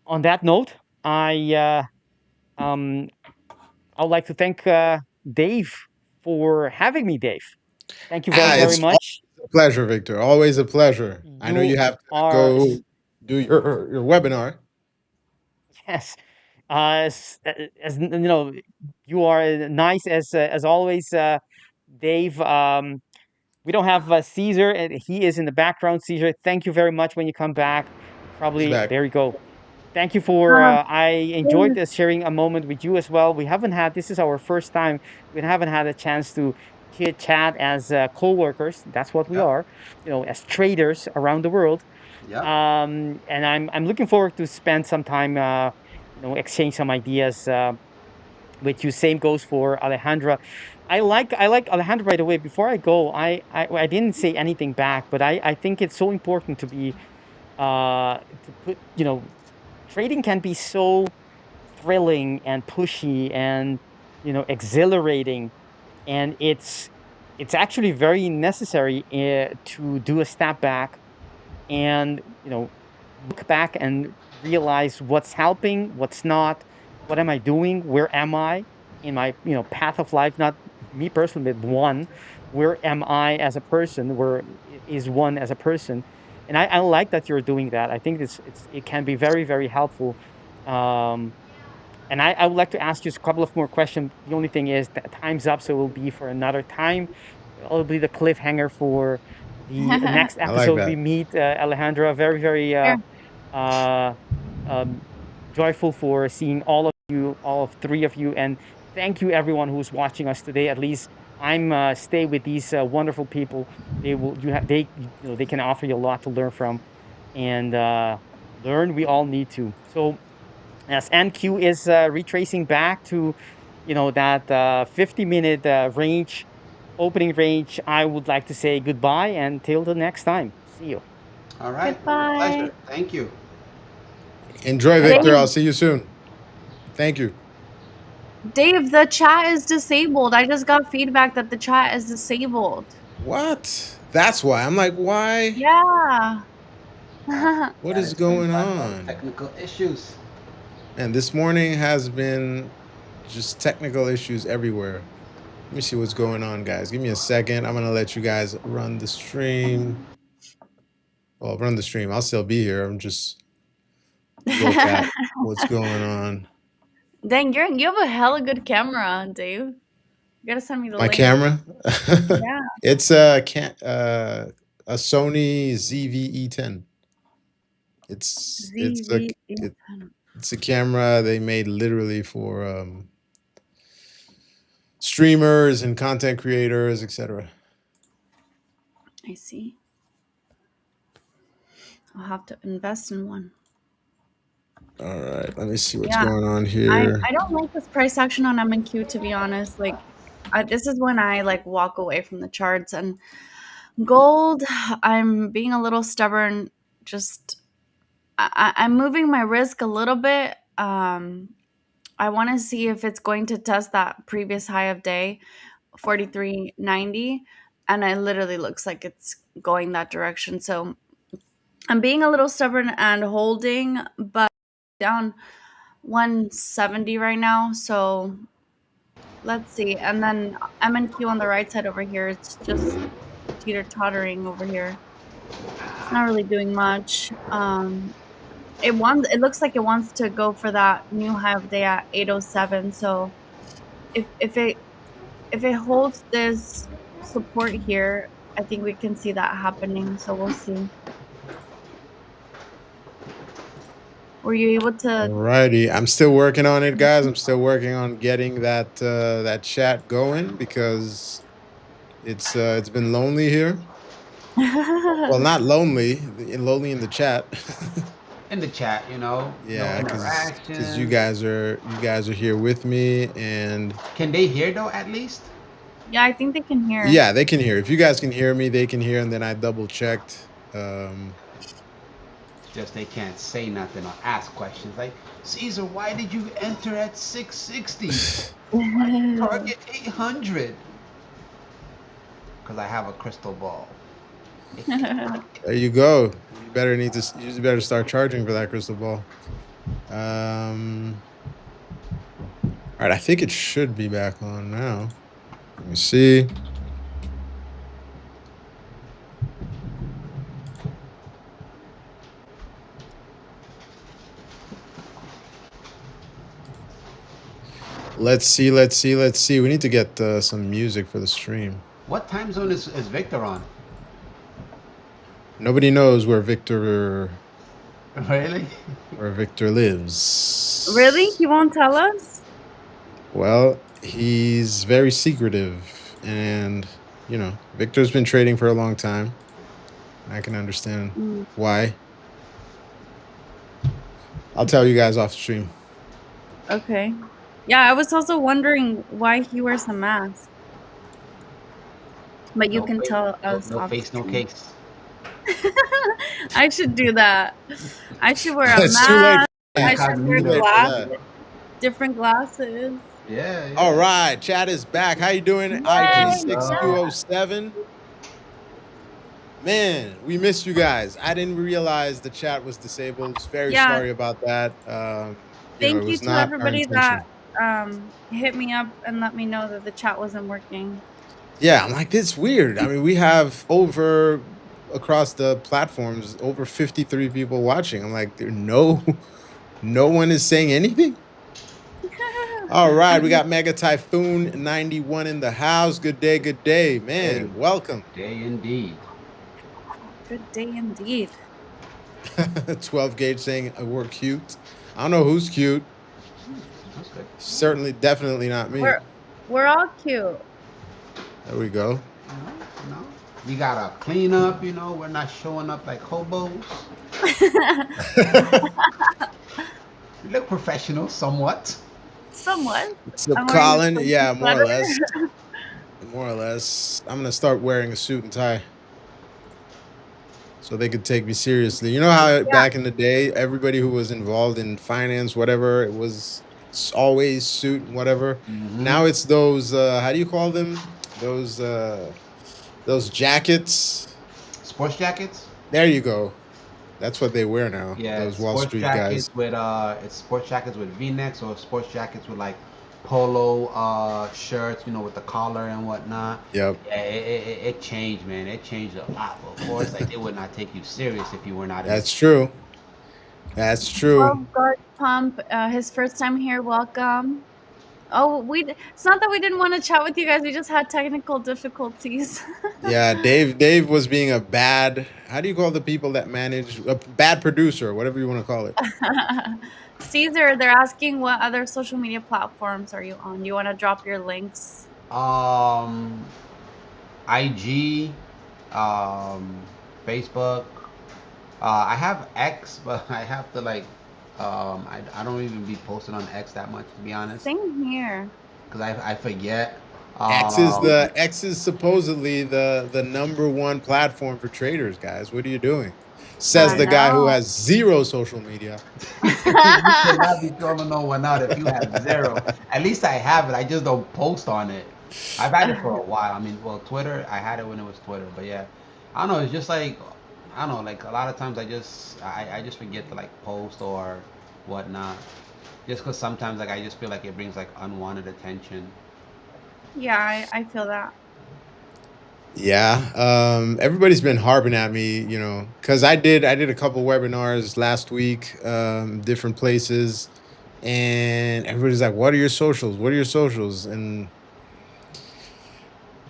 on that note, um I would like to thank Dave for having me, Dave. Thank you very, very It's always much. a pleasure, Victor. Always a pleasure. I know You you have to are go do your webinar. yes, as you know, you are nice as always, Dave. We don't have Caesar, and he is in the background. Caesar, thank you very much. When you come back, He's probably back. there you go. Thank you for. Uh, I enjoyed sharing a moment with you as well. We haven't had this is our first time. We haven't had a chance to chit chat as co-workers. That's what we Yep. are, as traders around the world. Yep. And I'm looking forward to spend some time, exchange some ideas with you. Same goes for Alejandra. I like Alejandra. By the way, before I go, I didn't say anything back, but I think it's so important to be to put trading can be so thrilling and pushy and exhilarating, and it's actually very necessary to do a step back and look back and realize what's helping, what's not, what am I doing, where am I in my path of life, not me personally, but one, where am I as a person, where is one as a person. And I like that you're doing that. I think it can be very, very helpful. um and I would like to ask you a couple of more questions. The only thing is that time's up, so it will be for another time. It'll be the cliffhanger for the next I like episode. We that. meet Alejandra. Very, very sure. uh, um, joyful for seeing all of you, all of three of you, and thank you everyone who's watching us today. At least I'm stay with these wonderful people. They will you have they can offer you a lot to learn from, and learn we all need to. So as NQ is retracing back to, that 50-minute range, opening range, I would like to say goodbye and till the next time. See you. All right. Goodbye. Pleasure. Thank you. Enjoy, Thank Victor. you. I'll Dave, see you soon. Thank you. Dave, the chat is disabled. I just got feedback that the chat is disabled. What? That's why. I'm like, why? Yeah. What That is explains going a lot of our on? technical issues. And this morning has been just technical issues everywhere. Let me see what's going on, guys. Give me a second. I'm gonna let you guys run the stream. Well, run the stream. I'll still be here. I'm just look at what's going on. Dang, you have a hella good camera, Dave. You gotta send me the My link. camera. Yeah. It's a Sony ZV-E10. It's it's a ZV. it's a camera they made literally for streamers and content creators, etc. I see. I'll have to invest in one. All right, let me see what's Yeah. going on I here. I don't like this price action on M&Q, to be honest. Like, this is when I like walk away from the charts. And gold, I'm being a little stubborn. Just I'm moving my risk a little bit. I want to see if it's going to test that previous high of day, 43.90, and it literally looks like it's going that direction. So I'm being a little stubborn and holding, but down 170 right now. So let's see. And then M&Q on the right side over here, it's just teeter tottering over here. It's not really doing much. It looks like it wants to go for that new high of day at 807. So if it holds this support here, I think we can see that happening. So we'll see. Were you able to? Alrighty, I'm still working on it, guys. I'm still working on getting that that chat going because it's been lonely here. Well, not lonely, lonely in the chat. In the chat, no Yeah, because you interaction. guys are here with me, and Can they hear though? At least. Yeah, I think they can hear. yeah, they can hear. If you guys can hear me, they can hear, and then I double checked. Just they can't say nothing or ask questions like, Caesar, why did you enter at 660? Target 800. Because I have a crystal ball. There you go. You better start charging for that crystal ball. All right, I think it should be back on now. Let me see. Let's see. We need to get some music for the stream. What time zone is Victor on? Nobody knows where Victor Really? lives. Really? He won't tell us? Well, he's very secretive, and you know, Victor's been trading for a long time. I can understand why. I'll tell you guys off stream. Okay. Yeah, I was also wondering why he wears a mask. But you can tell us. No face, no case. I should do that. I should wear a It's too late. mask. I should wear Incognito. glasses. Different glasses. Yeah. All right, chat is back. How you doing, IG6207? Man, we missed you guys. I didn't realize the chat was disabled. Very sorry about that. Thank you to everybody that hit me up and let me know that the chat wasn't working. Yeah, I'm like, it's weird. I mean, we have across the platforms, over 53 people watching. I'm like, no one is saying anything. All right, we got Mega Typhoon 91 in the house. Good day, man. Hey, welcome. Day indeed. Good day indeed. 12 gauge saying we're cute. I don't know who's cute. That's good. Certainly, definitely not me. We're all cute. There we go. No. We gotta clean up, we're not showing up like hobos. We look professional, somewhat. Somewhat. So Colin, yeah, more or less. More or less. I'm gonna start wearing a suit and tie, so they could take me seriously. You know how back in the day, everybody who was involved in finance, whatever, it was always suit and whatever. Now it's those, how do you call them? Those jackets. Sports jackets? There you go. That's what they wear now. Yeah, those Wall Street guys. It's sports jackets with V-necks or sports jackets with like polo shirts, with the collar and whatnot. Yep. Yeah, it changed, man. It changed a lot. Of course, like they would not take you serious if you were not. That's true. That's true. Oh, God, Pump, his first time here. Welcome. Oh, it's not that we didn't want to chat with you guys. We just had technical difficulties. Yeah, Dave was being a bad, how do you call the people that manage, a bad producer, whatever you want to call it. Caesar, they're asking what other social media platforms are you on? Do you want to drop your links? IG, Facebook. I have X, but I have to I don't even be posting on X that much, to be honest. Same here. Because I forget. X is supposedly the #1 platform for traders, guys. What are you doing? Says the guy who has zero social media. You should not be throwing no one out if you have zero. At least I have it. I just don't post on it. I've had it for a while. I mean, Twitter, I had it when it was Twitter. But yeah, I don't know. It's just like, I don't know. Like a lot of times I just forget to post or whatnot. Just because sometimes I just feel like it brings unwanted attention. Yeah, I feel that. Yeah, everybody's been harping at me, because I did a couple webinars last week, different places, and everybody's like, "What are your socials? What are your socials?" And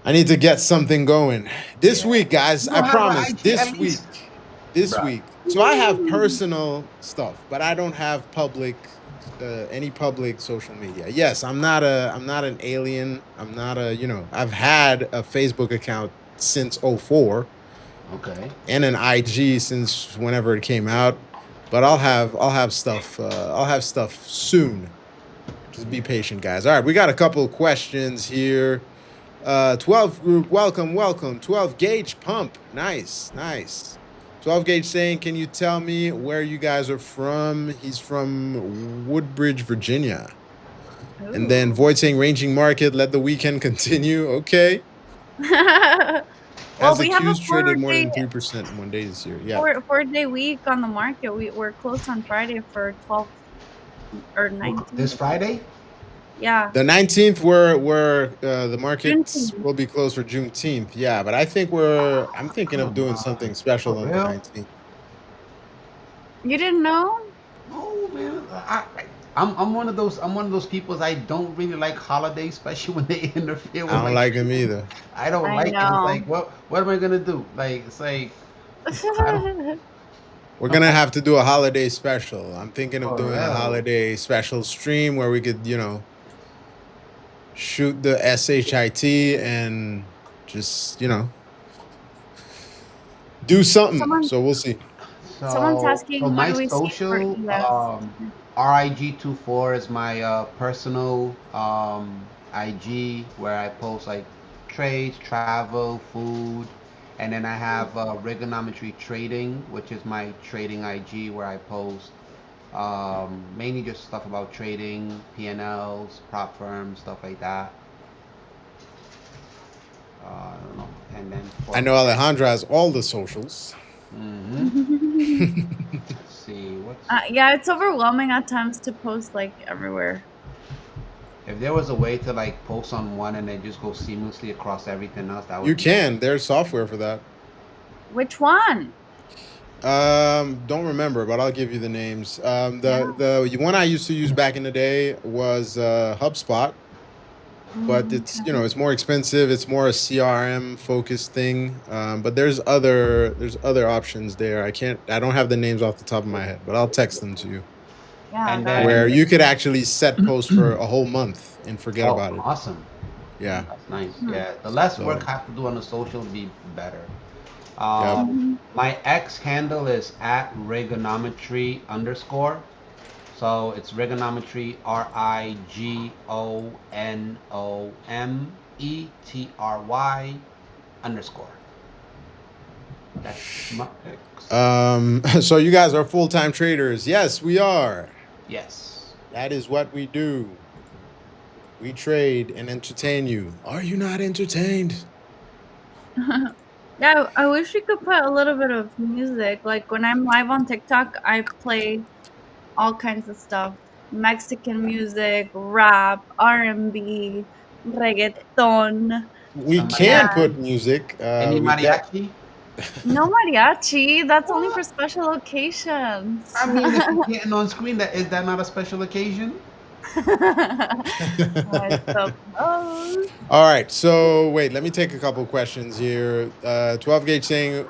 I need to get something going this week, guys. I promise. This week, this Bruh. week. So I have personal stuff, but I don't have public any public social media. Yes, I'm not an alien. I'm not a, I've had a Facebook account since '04 Okay. and an IG since whenever it came out. But I'll have stuff soon. Just be patient, guys. All right, we got a couple of questions here. 12 group, welcome. 12 gauge pump. Nice. 12 gauge saying, can you tell me where you guys are from? He's from Woodbridge, Virginia. And then Void saying ranging market, let the weekend continue. Okay. Well, As the we have a Qs traded more than 3% in one day this year. Yeah. 4-day week on the market. We're closed on Friday for 12 or 19. This Friday? Yeah. The 19th, where the markets Juneteenth. will be closed for Juneteenth. Yeah, but I'm thinking of doing something special For on the real? 19th. You didn't know? No, man. I'm one of those people. I don't really like holidays, especially when they interfere with I don't like them either. I don't I like it. It's know. like, what am I gonna do? Like, it's like, I don't. We're gonna have to do a holiday special. I'm thinking of For doing a real. holiday special stream where we could, shoot the SHIT and just, do something. Someone- So we'll see. Someone's asking, so what my do we see for social, ES? RIG24 is my personal IG where I post like trades, travel, food, and then I have Rigonometry Trading, which is my trading IG where I post mainly just stuff about trading, P&Ls, prop firms, stuff like that. I don't know. And then I know Alejandra has all the socials. Let's see what's Yeah, it's overwhelming at times to post like everywhere. if there was a way to like post on one and then just go seamlessly across everything else, that would You be can. There's software for that. Which one? Don't remember, but I'll give you the names. The one I used to use back in the day was HubSpot, but it's it's more expensive. It's more a CRM focused thing. But there's other options there. I don't have the names off the top of my head, but I'll text them to you. Yeah, And that- then- Where you could actually set posts for a whole month and forget about it. Awesome. Yeah. That's nice. Yeah, the less So- work I have to do on the social, would be better. Yeah. My X handle is at Rigonometry _. So it's Rigonometry RIGONOMETRY _. That's my X. So you guys are full-time traders. Yes, we are. Yes. That is what we do. We trade and entertain you. Are you not entertained? Yeah, I wish we could put a little bit of music. Like when I'm live on TikTok, I play all kinds of stuff. Mexican music, rap, R&B, reggaeton. We Somebody can else. put music. Any we de- mariachi? No mariachi. That's only for special occasions. I mean, if you're getting on screen, is that not a special occasion? I suppose. All right. So wait, let me take a couple questions here. 12 gauge saying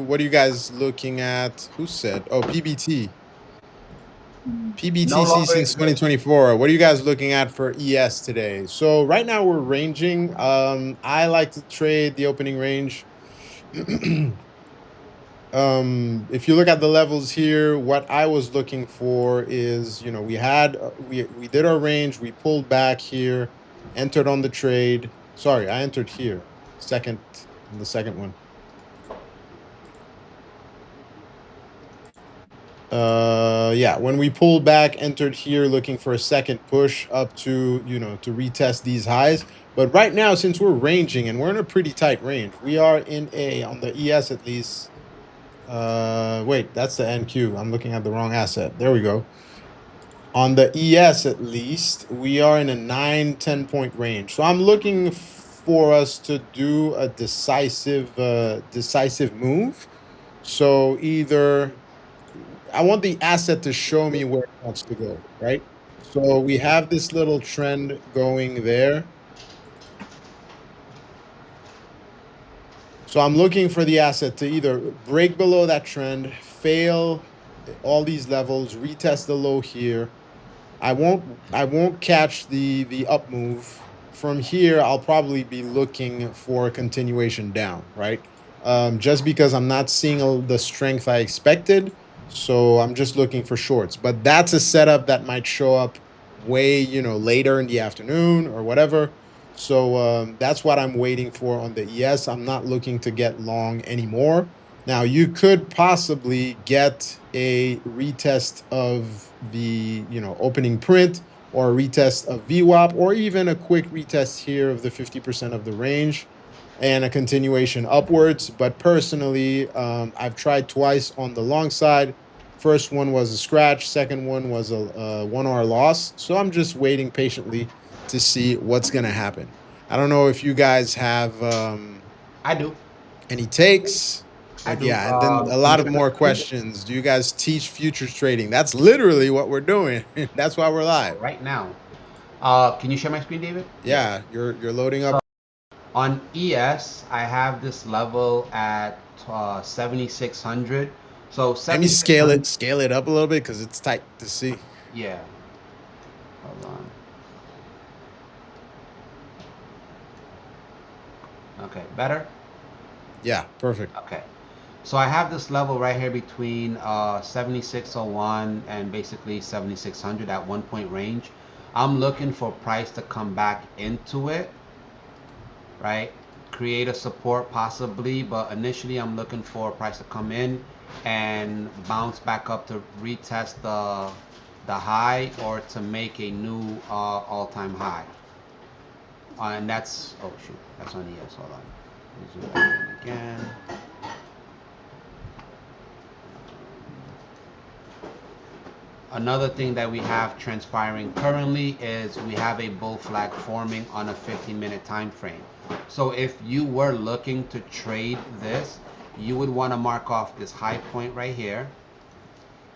what are you guys looking at? Who said? Oh, PBT. PBTC No longer since exists. 2024. What are you guys looking at for ES today? So right now we're ranging. I like to trade the opening range. If you look at the levels here, what I was looking for is, we did our range, we pulled back here, entered on the trade. Sorry, I entered here, the second one. Yeah, when we pulled back, entered here looking for a second push up to, to retest these highs. But right now, since we're ranging and we're in a pretty tight range, we are on the ES at least. Wait, that's the NQ. I'm looking at the wrong asset. There we go. On the ES at least, we are in a 9-10 point range. So I'm looking for us to do a decisive move. So either I want the asset to show me where it wants to go, right? So we have this little trend going there. So I'm looking for the asset to either break below that trend, fail all these levels, retest the low here. I won't catch the up move. From here, I'll probably be looking for a continuation down, right? Just because I'm not seeing the strength I expected. So I'm just looking for shorts. But that's a setup that might show up way, later in the afternoon or whatever. So that's what I'm waiting for on the ES. I'm not looking to get long anymore. Now, you could possibly get a retest of the, opening print, or a retest of VWAP, or even a quick retest here of the 50% of the range and a continuation upwards. But personally, I've tried twice on the long side. First one was a scratch. Second one was a 1 hour loss. So I'm just waiting patiently to see what's going to happen. I don't know if you guys have I do. any takes. I do. Yeah, and then a lot of more questions. Do you guys teach futures trading? That's literally what we're doing. That's why we're live. Right now. Can you share my screen, David? Yeah, you're loading up. On ES, I have this level at 7,600. So Let me scale it up a little bit because it's tight to see. Yeah. Hold on. Okay, better? Yeah, perfect. Okay. So I have this level right here between 7601 and basically 7600 at 1 point range. I'm looking for price to come back into it, right? Create a support possibly, but initially I'm looking for price to come in and bounce back up to retest the high, or to make a new all-time high. And that's, oh shoot, that's on ES. Hold on. Zoom back in again. Another thing that we have transpiring currently is we have a bull flag forming on a 15-minute time frame. So if you were looking to trade this, you would want to mark off this high point right here,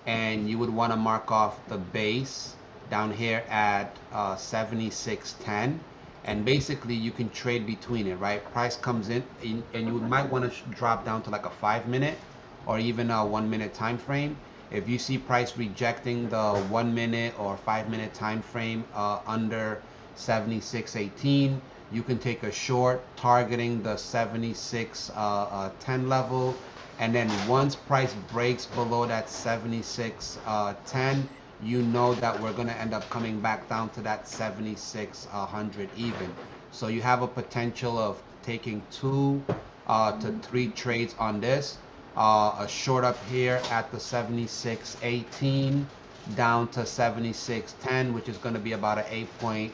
and you would want to mark off the base down here at 7610, and basically you can trade between it, right? Price comes in and you might want to drop down to like a 5-minute or even a 1-minute time frame. If you see price rejecting the 1 minute or 5-minute time frame under 7618, you can take a short targeting the 7610 level, and then once price breaks below that 7610, you know that we're going to end up coming back down to that 7600 even. So you have a potential of taking 2 to 3 trades on this. A short up here at the 7618 down to 7610, which is going to be about an 8-point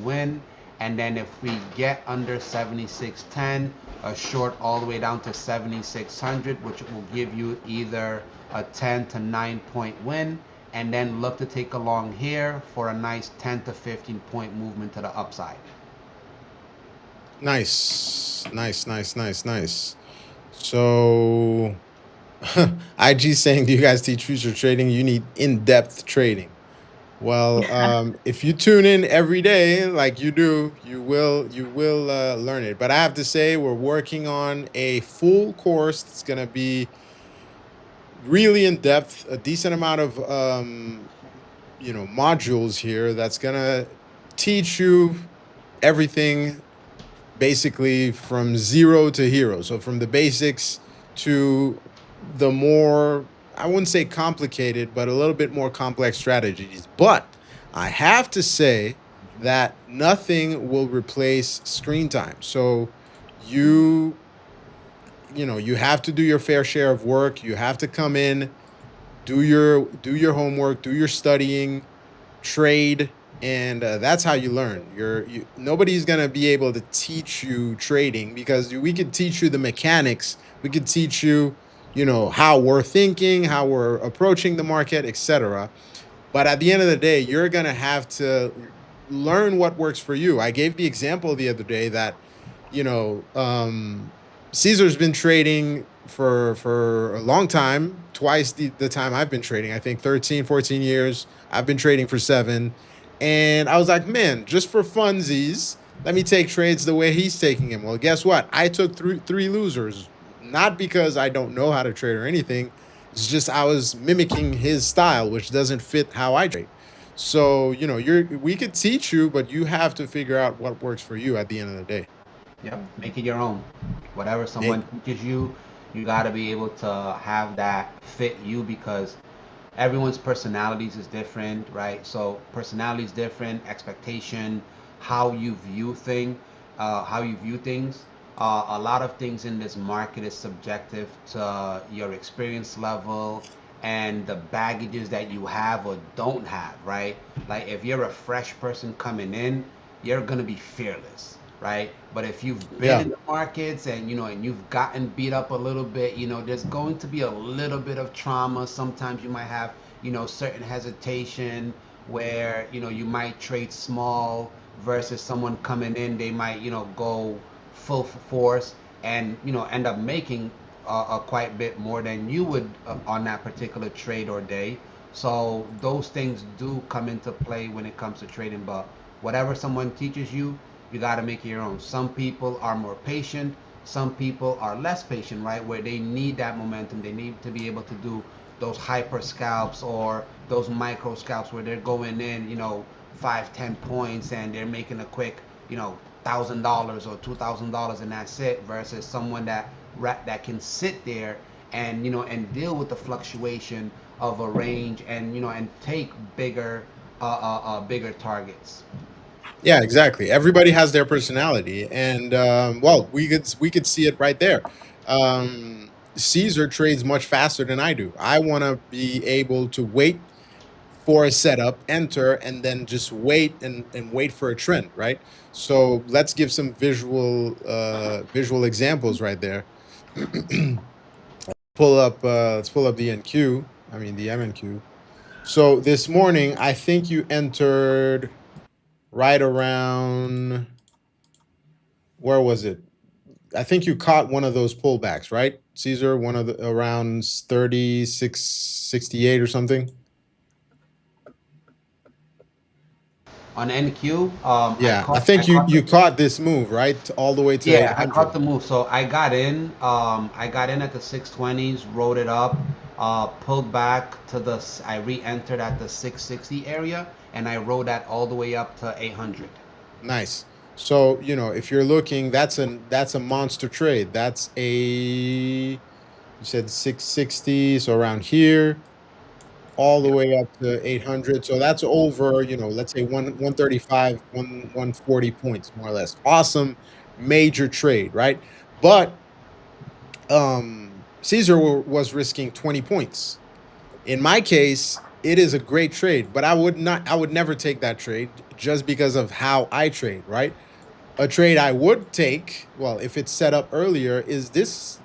win. And then if we get under 7610, a short all the way down to 7600, which will give you either a 10 to 9-point win, and then look to take a long here for a nice 10 to 15-point movement to the upside. Nice. So IG saying, do you guys teach future trading? You need in-depth trading. Well, if you tune in every day like you do, you will learn it. But I have to say, we're working on a full course that's going to be really in depth, a decent amount of modules here that's going to teach you everything basically from zero to hero. So from the basics to the more, I wouldn't say complicated, but a little bit more complex strategies. But I have to say that nothing will replace screen time. So you have to do your fair share of work. You have to come in, do your homework, do your studying, trade, and that's how you learn. Nobody's gonna be able to teach you trading, because we could teach you the mechanics. We could teach you, how we're thinking, how we're approaching the market, etc. But at the end of the day, you're gonna have to learn what works for you. I gave the example the other day that, Caesar's been trading for a long time, twice the time I've been trading. I think 13, 14 years. I've been trading for 7. And I was like, man, just for funsies, let me take trades the way he's taking them. Well, guess what? I took three losers, not because I don't know how to trade or anything. It's just I was mimicking his style, which doesn't fit how I trade. So, you know, we could teach you, but you have to figure out what works for you at the end of the day. Yep, make it your own. Whatever Hey, someone teaches you, you got to be able to have that fit you because everyone's personalities is different, right? So personality is different, expectation, how you view things. A lot of things in this market is subjective to your experience level and the baggages that you have or don't have, right? Like if you're a fresh person coming in, you're gonna be fearless, right? But if you've been yeah, in the markets and and you've gotten beat up a little bit, there's going to be a little bit of trauma. Sometimes you might have, certain hesitation where, you might trade small versus someone coming in, they might, go full force and, end up making a quite bit more than you would on that particular trade or day. So those things do come into play when it comes to trading. But whatever someone teaches you, you got to make it your own. Some people are more patient. Some people are less patient, right? Where they need that momentum. They need to be able to do those hyper scalps or those micro scalps where they're going in, 5, 10 points and they're making a quick, $1,000 or $2,000 and that's it. Versus someone that can sit there and and deal with the fluctuation of a range and and take bigger targets. yeah, exactly. Everybody has their personality, and well, we could see it right there. Caesar trades much faster than I do. I want to be able to wait for a setup, enter, and then just wait and wait for a trend, right? So let's give some visual examples right there. Let's pull up the NQ. I mean the MNQ. So this morning, I think you entered right around, where was it? I think you caught one of those pullbacks, right, Caesar? One of the around 3668 or something. On NQ, Yeah, I think you caught this move, right? All the way to yeah, I 800. caught the move. So I got in at the 620s, rode it up, pulled back to I re-entered at the 660 area, and I rode that all the way up to 800. Nice. So, you know, if you're looking, that's a monster trade. That's a, you said 660, so around here, all the way up to 800. So that's over, you know, let's say 135, 140 points more or less. Awesome major trade, right? But Caesar was risking 20 points. In my case, it is a great trade, but I would never take that trade just because of how I trade, right? A trade I would take, well, if it's set up earlier, is this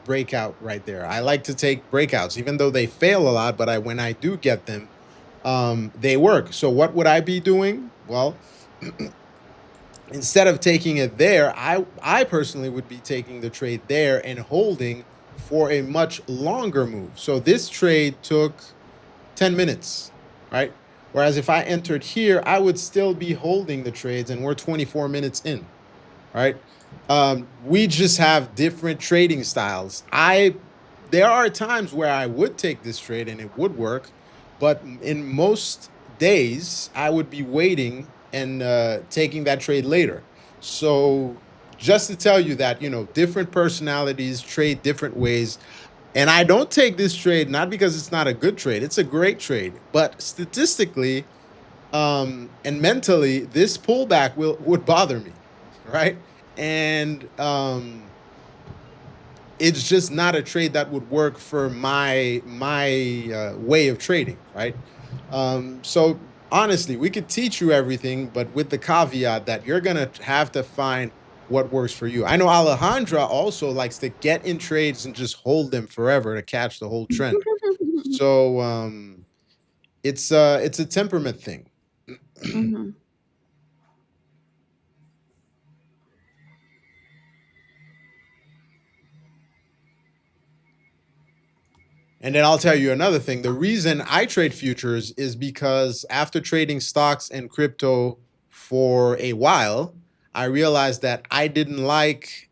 breakout right there. I like to take breakouts, even though they fail a lot, but when I do get them, they work. So what would I be doing? Well, instead of taking it there, I personally would be taking the trade there and holding for a much longer move. So this trade took 10 minutes, right? Whereas if I entered here, I would still be holding the trades, and we're 24 minutes in, right? We just have different trading styles. There are times where I would take this trade and it would work, but in most days I would be waiting and taking that trade later. So just to tell you that, you know, different personalities trade different ways. And I don't take this trade not because it's not a good trade. It's a great trade, but statistically, and mentally, this pullback would bother me, right? And it's just not a trade that would work for my way of trading, right? So honestly, we could teach you everything, but with the caveat that you're gonna have to find what works for you. I know Alejandra also likes to get in trades and just hold them forever to catch the whole trend. So it's a temperament thing. Mhm. And then I'll tell you another thing. The reason I trade futures is because after trading stocks and crypto for a while, I realized that I didn't like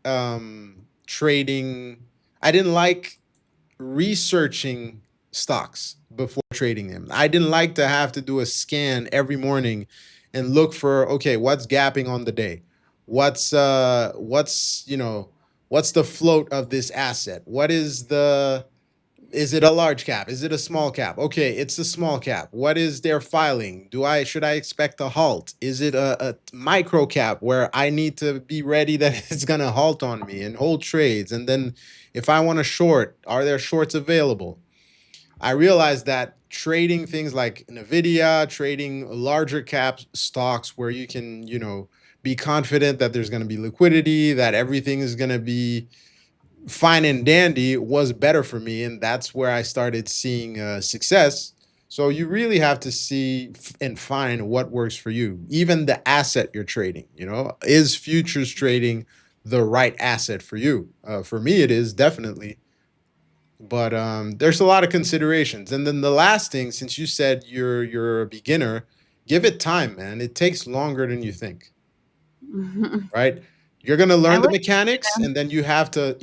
trading. I didn't like researching stocks before trading them. I didn't like to have to do a scan every morning and look for, okay, what's gapping on the day? What's, what's the float of this asset? Is it a large cap? Is it a small cap? Okay, it's a small cap. What is their filing? Should I expect a halt? Is it a micro cap where I need to be ready that it's gonna halt on me and hold trades? And then if I want to short, are there shorts available? I realized that trading things like Nvidia, trading larger cap stocks where you can, be confident that there's going to be liquidity, that everything is going to be fine and dandy was better for me, and that's where I started seeing success. So you really have to see and find what works for you. Even the asset you're trading, is futures trading the right asset for you? For me, it is definitely. But there's a lot of considerations. And then the last thing, since you said you're a beginner, give it time, man. It takes longer than you think, right? You're gonna I learn the wish mechanics, and then you have to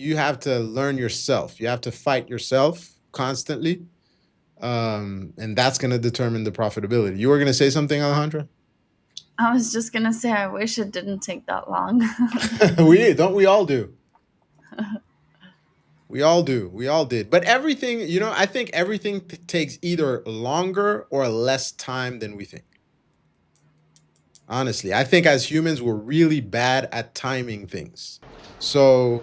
learn yourself. You have to fight yourself constantly, and that's gonna determine the profitability. You were gonna say something, Alejandra? I was just gonna say I wish it didn't take that long. We all do. We all do. We all did. But everything, I think everything takes either longer or less time than we think. Honestly, I think as humans, we're really bad at timing things. So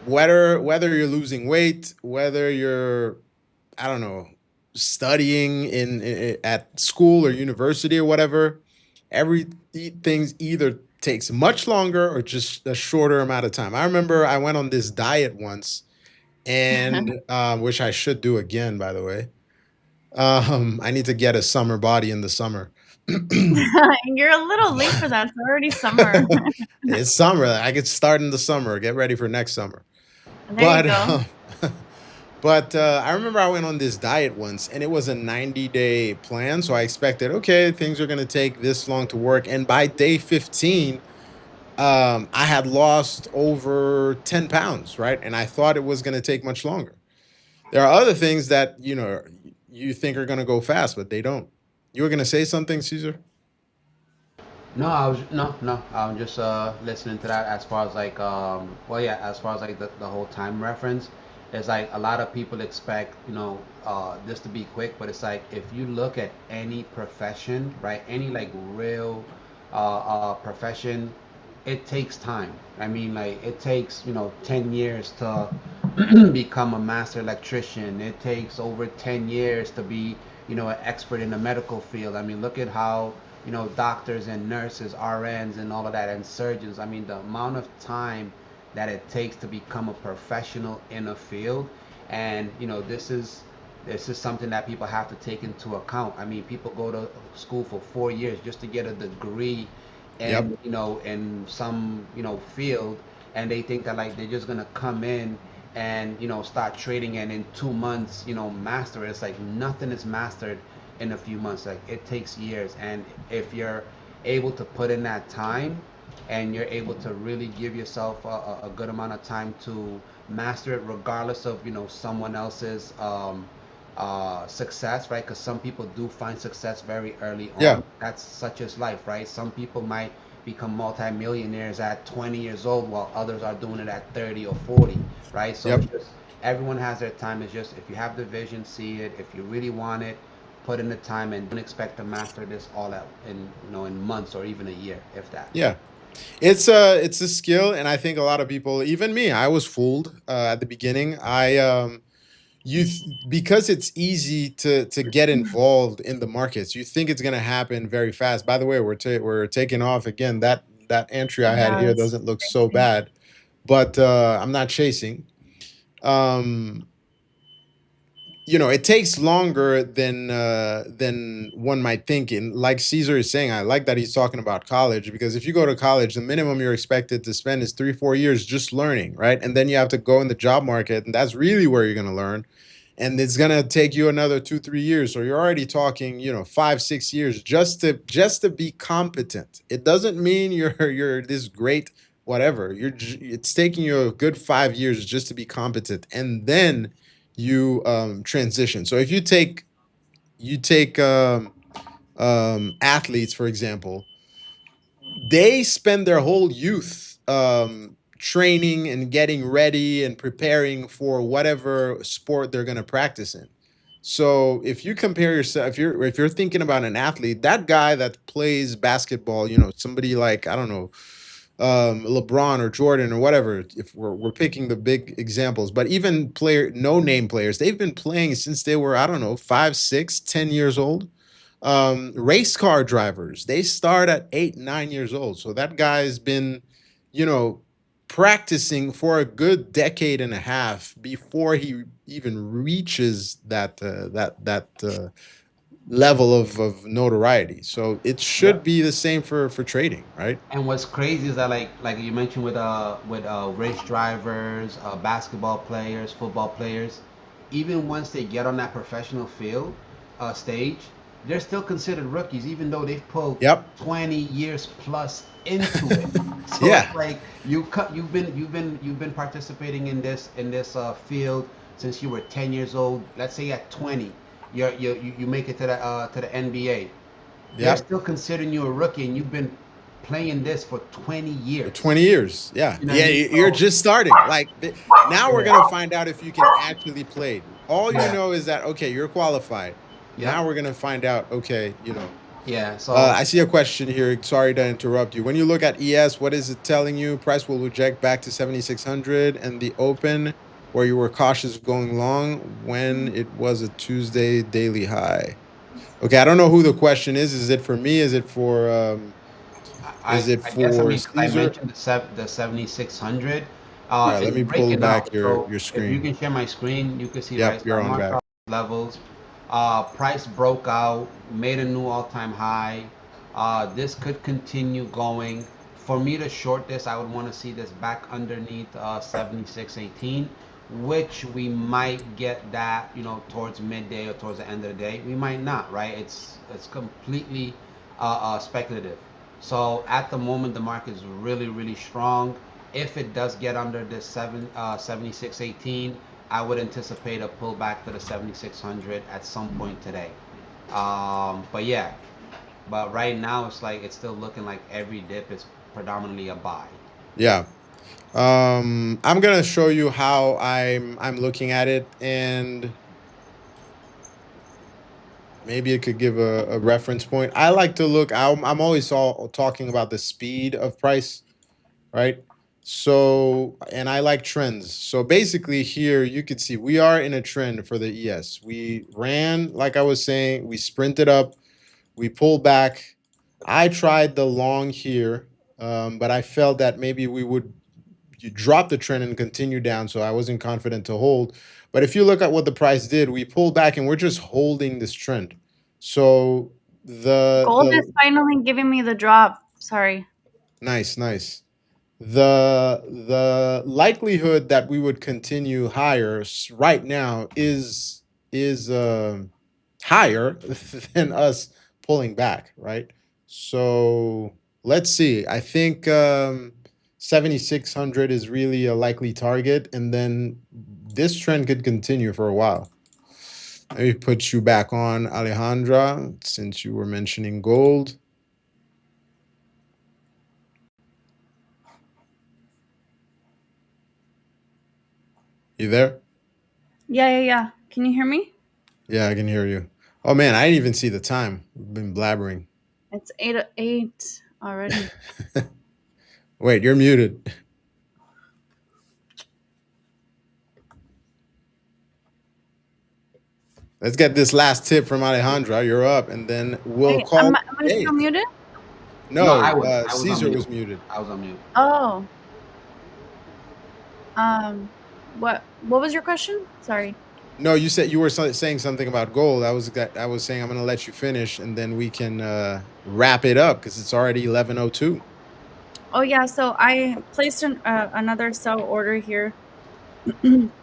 whether you're losing weight, whether you're, I don't know, studying at school or university or whatever, everything's either takes much longer or just a shorter amount of time. I remember I went on this diet once, and which I should do again, by the way. I need to get a summer body in the summer. You're a little late for that. It's already summer. It's summer. I could start in the summer. Get ready for next summer. There you But go. I remember I went on this diet once, and it was a 90-day plan. So I expected, okay, things are gonna take this long to work. And by day 15, I had lost over 10 pounds, right? And I thought it was gonna take much longer. There are other things that you think are gonna go fast, but they don't. You were gonna say something, Caesar? No, no. I'm just listening to that as far as like well yeah, as far as like the whole time reference. It's like a lot of people expect, this to be quick, but it's like if you look at any profession, right? Any like real profession, it takes time. I mean, like it takes, 10 years to become a master electrician. It takes over 10 years to be, an expert in the medical field. I mean, look at how, doctors and nurses, RNs and all of that, and surgeons. I mean, the amount of time that it takes to become a professional in a field. And, this is something that people have to take into account. I mean, people go to school for 4 years just to get a degree Yep. in, in some, field, and they think that like they're just gonna come in and, start trading and in 2 months, master it. It's like nothing is mastered in a few months. Like it takes years. And if you're able to put in that time, and you're able to really give yourself a good amount of time to master it, regardless of, someone else's success, right? Because some people do find success very early Yeah. on. That's such as life, right? Some people might become multimillionaires at 20 years old, while others are doing it at 30 or 40, right? So Yep. it's just everyone has their time. It's just if you have the vision, see it. If you really want it, put in the time, and don't expect to master this all out in, in months or even a year, if that. Yeah. It's a skill, and I think a lot of people, even me, I was fooled at the beginning. Because it's easy to get involved in the markets. You think it's gonna happen very fast. By the way, we're taking off again. That entry I had here Yes. doesn't look so bad, but I'm not chasing. Um, it takes longer than one might think. And like Caesar is saying, I like that he's talking about college, because if you go to college, the minimum you're expected to spend is 3, 4 years just learning, right? And then you have to go in the job market, and that's really where you're going to learn. and it's gonna take you another 2-3 years. So you're already talking, 5-6 years just to be competent. It doesn't mean you're this great whatever. It's taking you a good 5 years just to be competent, and then you transition. So if you take athletes, for example, they spend their whole youth training and getting ready and preparing for whatever sport they're going to practice in. So if you compare yourself, if you're thinking about an athlete, that guy that plays basketball, somebody like, I don't know, LeBron or Jordan or whatever, if we're picking the big examples, but even no name players, they've been playing since they were, I don't know, 5, 6, 10 years old. Race car drivers, they start at 8, 9 years old. So that guy's been, practicing for a good decade and a half before he even reaches that level of notoriety. So it should be the same for trading, right? And what's crazy is that like you mentioned with race drivers, basketball players, football players, even once they get on that professional field stage, they're still considered rookies, even though they've pulled Yep. 20 years plus into it. So Yeah. it's like you've been participating in this field since you were 10 years old. Let's say at 20, you make it to the NBA. They're Yep. still considering you a rookie, and you've been playing this for 20 For years. 20 years. Yeah. You know what Yeah. I mean? You're So, just starting. Like now we're yeah, going to find out if you can actually play. All you yeah, know is that, okay, you're qualified. yeah, Now we're going to find out, okay, yeah. So I see a question here. Sorry to interrupt you. When you look at ES, what is it telling you? Price will reject back to 7,600 and the open where you were cautious going long when it was a Tuesday daily high. Okay, I don't know who the question is. Is it for me? Is it for I guess, I mean, 'cause I Caesar? mentioned the 7600. All right, let It's me pull breaking back out. So your if you screen. can share my screen, you can see, right? Yep, So you're I on marked back. out levels. Price broke out, made a new all-time high. This could continue going. For me to short this, I would want to see this back underneath 7618, which we might get that, towards midday or towards the end of the day. We might not, right? It's completely speculative. So at the moment, the market is really, really strong. If it does get under this 7618, I would anticipate a pullback to the 7600 at some point today. But yeah, but right now it's still looking like every dip is predominantly a buy. Yeah. I'm gonna show you how I'm looking at it, and maybe it could give a reference point. I like to look. I'm always talking about the speed of price, right? So, and I like trends. So basically, here you could see we are in a trend for the ES. We ran, like I was saying, we sprinted up, we pulled back. I tried the long here, but I felt that maybe we would you drop the trend and continue down. So I wasn't confident to hold. But if you look at what the price did, we pulled back and we're just holding this trend. So Gold is the finally giving me the drop. Sorry. nice. The likelihood that we would continue higher right now is higher than us pulling back, right? So let's see. I think 7,600 is really a likely target, and then this trend could continue for a while. Let me put you back on, Alejandra, since you were mentioning gold. You there? Yeah. Can you hear me? Yeah, I can hear you. Oh man, I didn't even see the time. We've been blabbering. It's 8 already. Wait, you're muted. Let's get this last tip from Alejandra. You're up, and then we'll Wait, call am it I a day. still muted? No, No, I was on Caesar mute. was muted. I was on mute. Oh. What was your question? Sorry. No, you said you were saying something about gold. I was saying I'm going to let you finish, and then we can wrap it up because it's already 11:02. Oh yeah, so I placed another sell order here.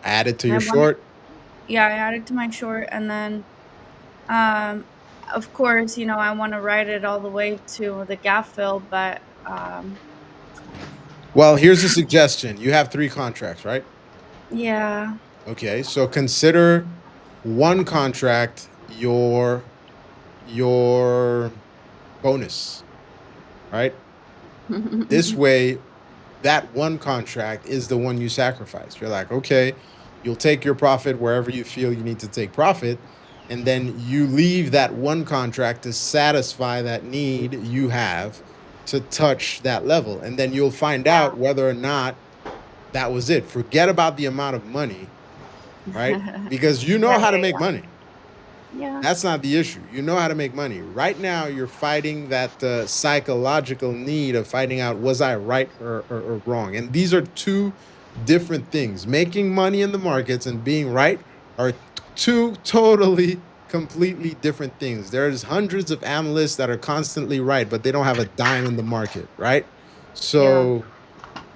Add it to I your wanted short. Yeah, I added to my short, and then of course, you know, I want to ride it all the way to the gap fill, but Well, here's a suggestion. You have 3 contracts, right? yeah. Okay, so consider one contract your bonus, right? This way, that one contract is the one you sacrifice. You're like, okay, you'll take your profit wherever you feel you need to take profit, and then you leave that one contract to satisfy that need you have to touch that level, and then you'll find out whether or not that was it. Forget about the amount of money, right? Because you know Yeah, how to yeah, make money. yeah. That's not the issue. You know how to make money. Right now, you're fighting that psychological need of finding out, was I right or wrong? And these are 2 different things. Making money in the markets and being right are 2 totally, completely different things. There's hundreds of analysts that are constantly right, but they don't have a dime in the market, right? Yeah.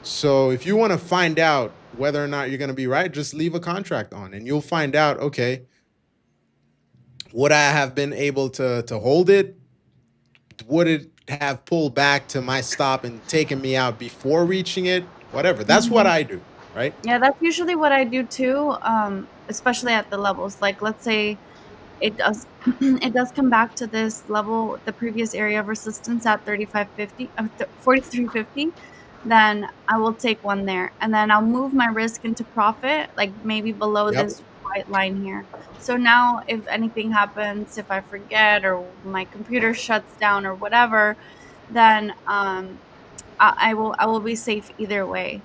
So if you want to find out whether or not you're going to be right, just leave a contract on and you'll find out, okay, would I have been able to hold it? Would it have pulled back to my stop and taken me out before reaching it? Whatever. That's what Mhm. I do, right? Yeah, that's usually what I do too, especially at the levels. Like, let's say it does it does come back to this level, the previous area of resistance at 35.50, 43.50, then I will take one there, and then I'll move my risk into profit, like maybe below Yep. this white line here. So now if anything happens, if I forget or my computer shuts down or whatever, then I will be safe either way.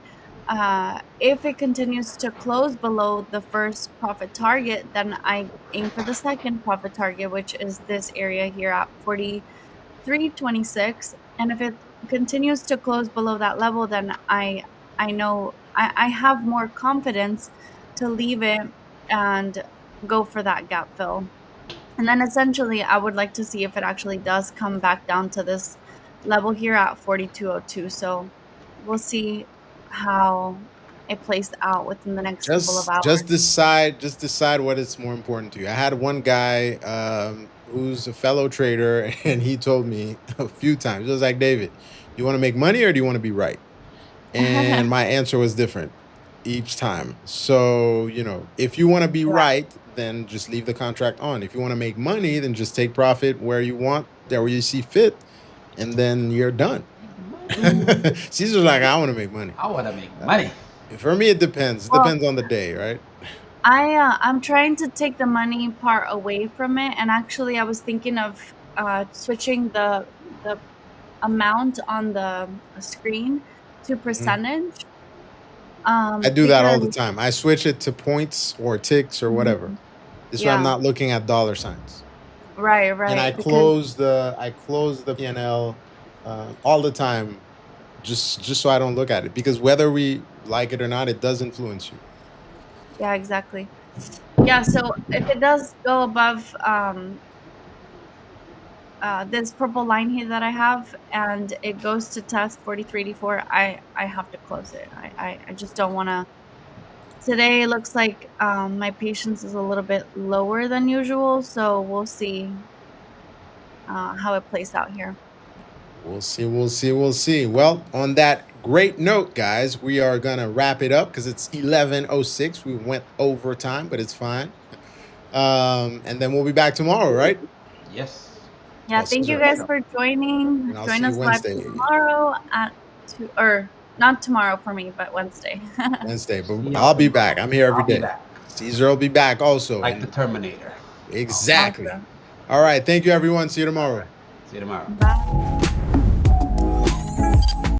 If it continues to close below the first profit target, then I aim for the second profit target, which is this area here at 43.26. And if it continues to close below that level, then I know I have more confidence to leave it and go for that gap fill. And then essentially, I would like to see if it actually does come back down to this level here at 42.02. So we'll see how it plays out within the next couple of hours. Just decide what is more important to you. I had one guy who's a fellow trader and he told me a few times, it was like, David, you want to make money or do you want to be right? And my answer was different each time. So, you know, if you want to be right, then just leave the contract on. If you want to make money, then just take profit where you want, there where you see fit, and then you're done. Caesar's like, I want to make money. I want to make money. For me, it depends. It Well, depends on the day, right? I'm trying to take the money part away from it, and actually, I was thinking of switching the amount on the screen to percentage. I do that all the Because time. I switch it to points or ticks or whatever. Mhm. This way I'm Yeah, not looking at dollar signs. right, And I right. Because close the P&L all the time, just so I don't look at it, because whether we like it or not, it does influence you. yeah, exactly. Yeah, so if it does go above this purple line here that I have, and it goes to test 43.84, I have to close it. I just don't want to. Today it looks like my patience is a little bit lower than usual, so we'll see how it plays out here. We'll see, we'll see, we'll see. Well, on that great note, guys, we are gonna wrap it up because it's 11:06. We went over time, but it's fine. And then we'll be back tomorrow, right? Yes. Yeah, Well, thank you Caesar, guys for joining. and I'll Join see you us live Wednesday. tomorrow at 2, or not tomorrow for me, but Wednesday. Wednesday, but See I'll be y'all back. I'm here every I'll be day. back. Caesar will be back also. Like the Terminator. Exactly. Awesome. All right. Thank you, everyone. See you tomorrow. See you tomorrow. Bye.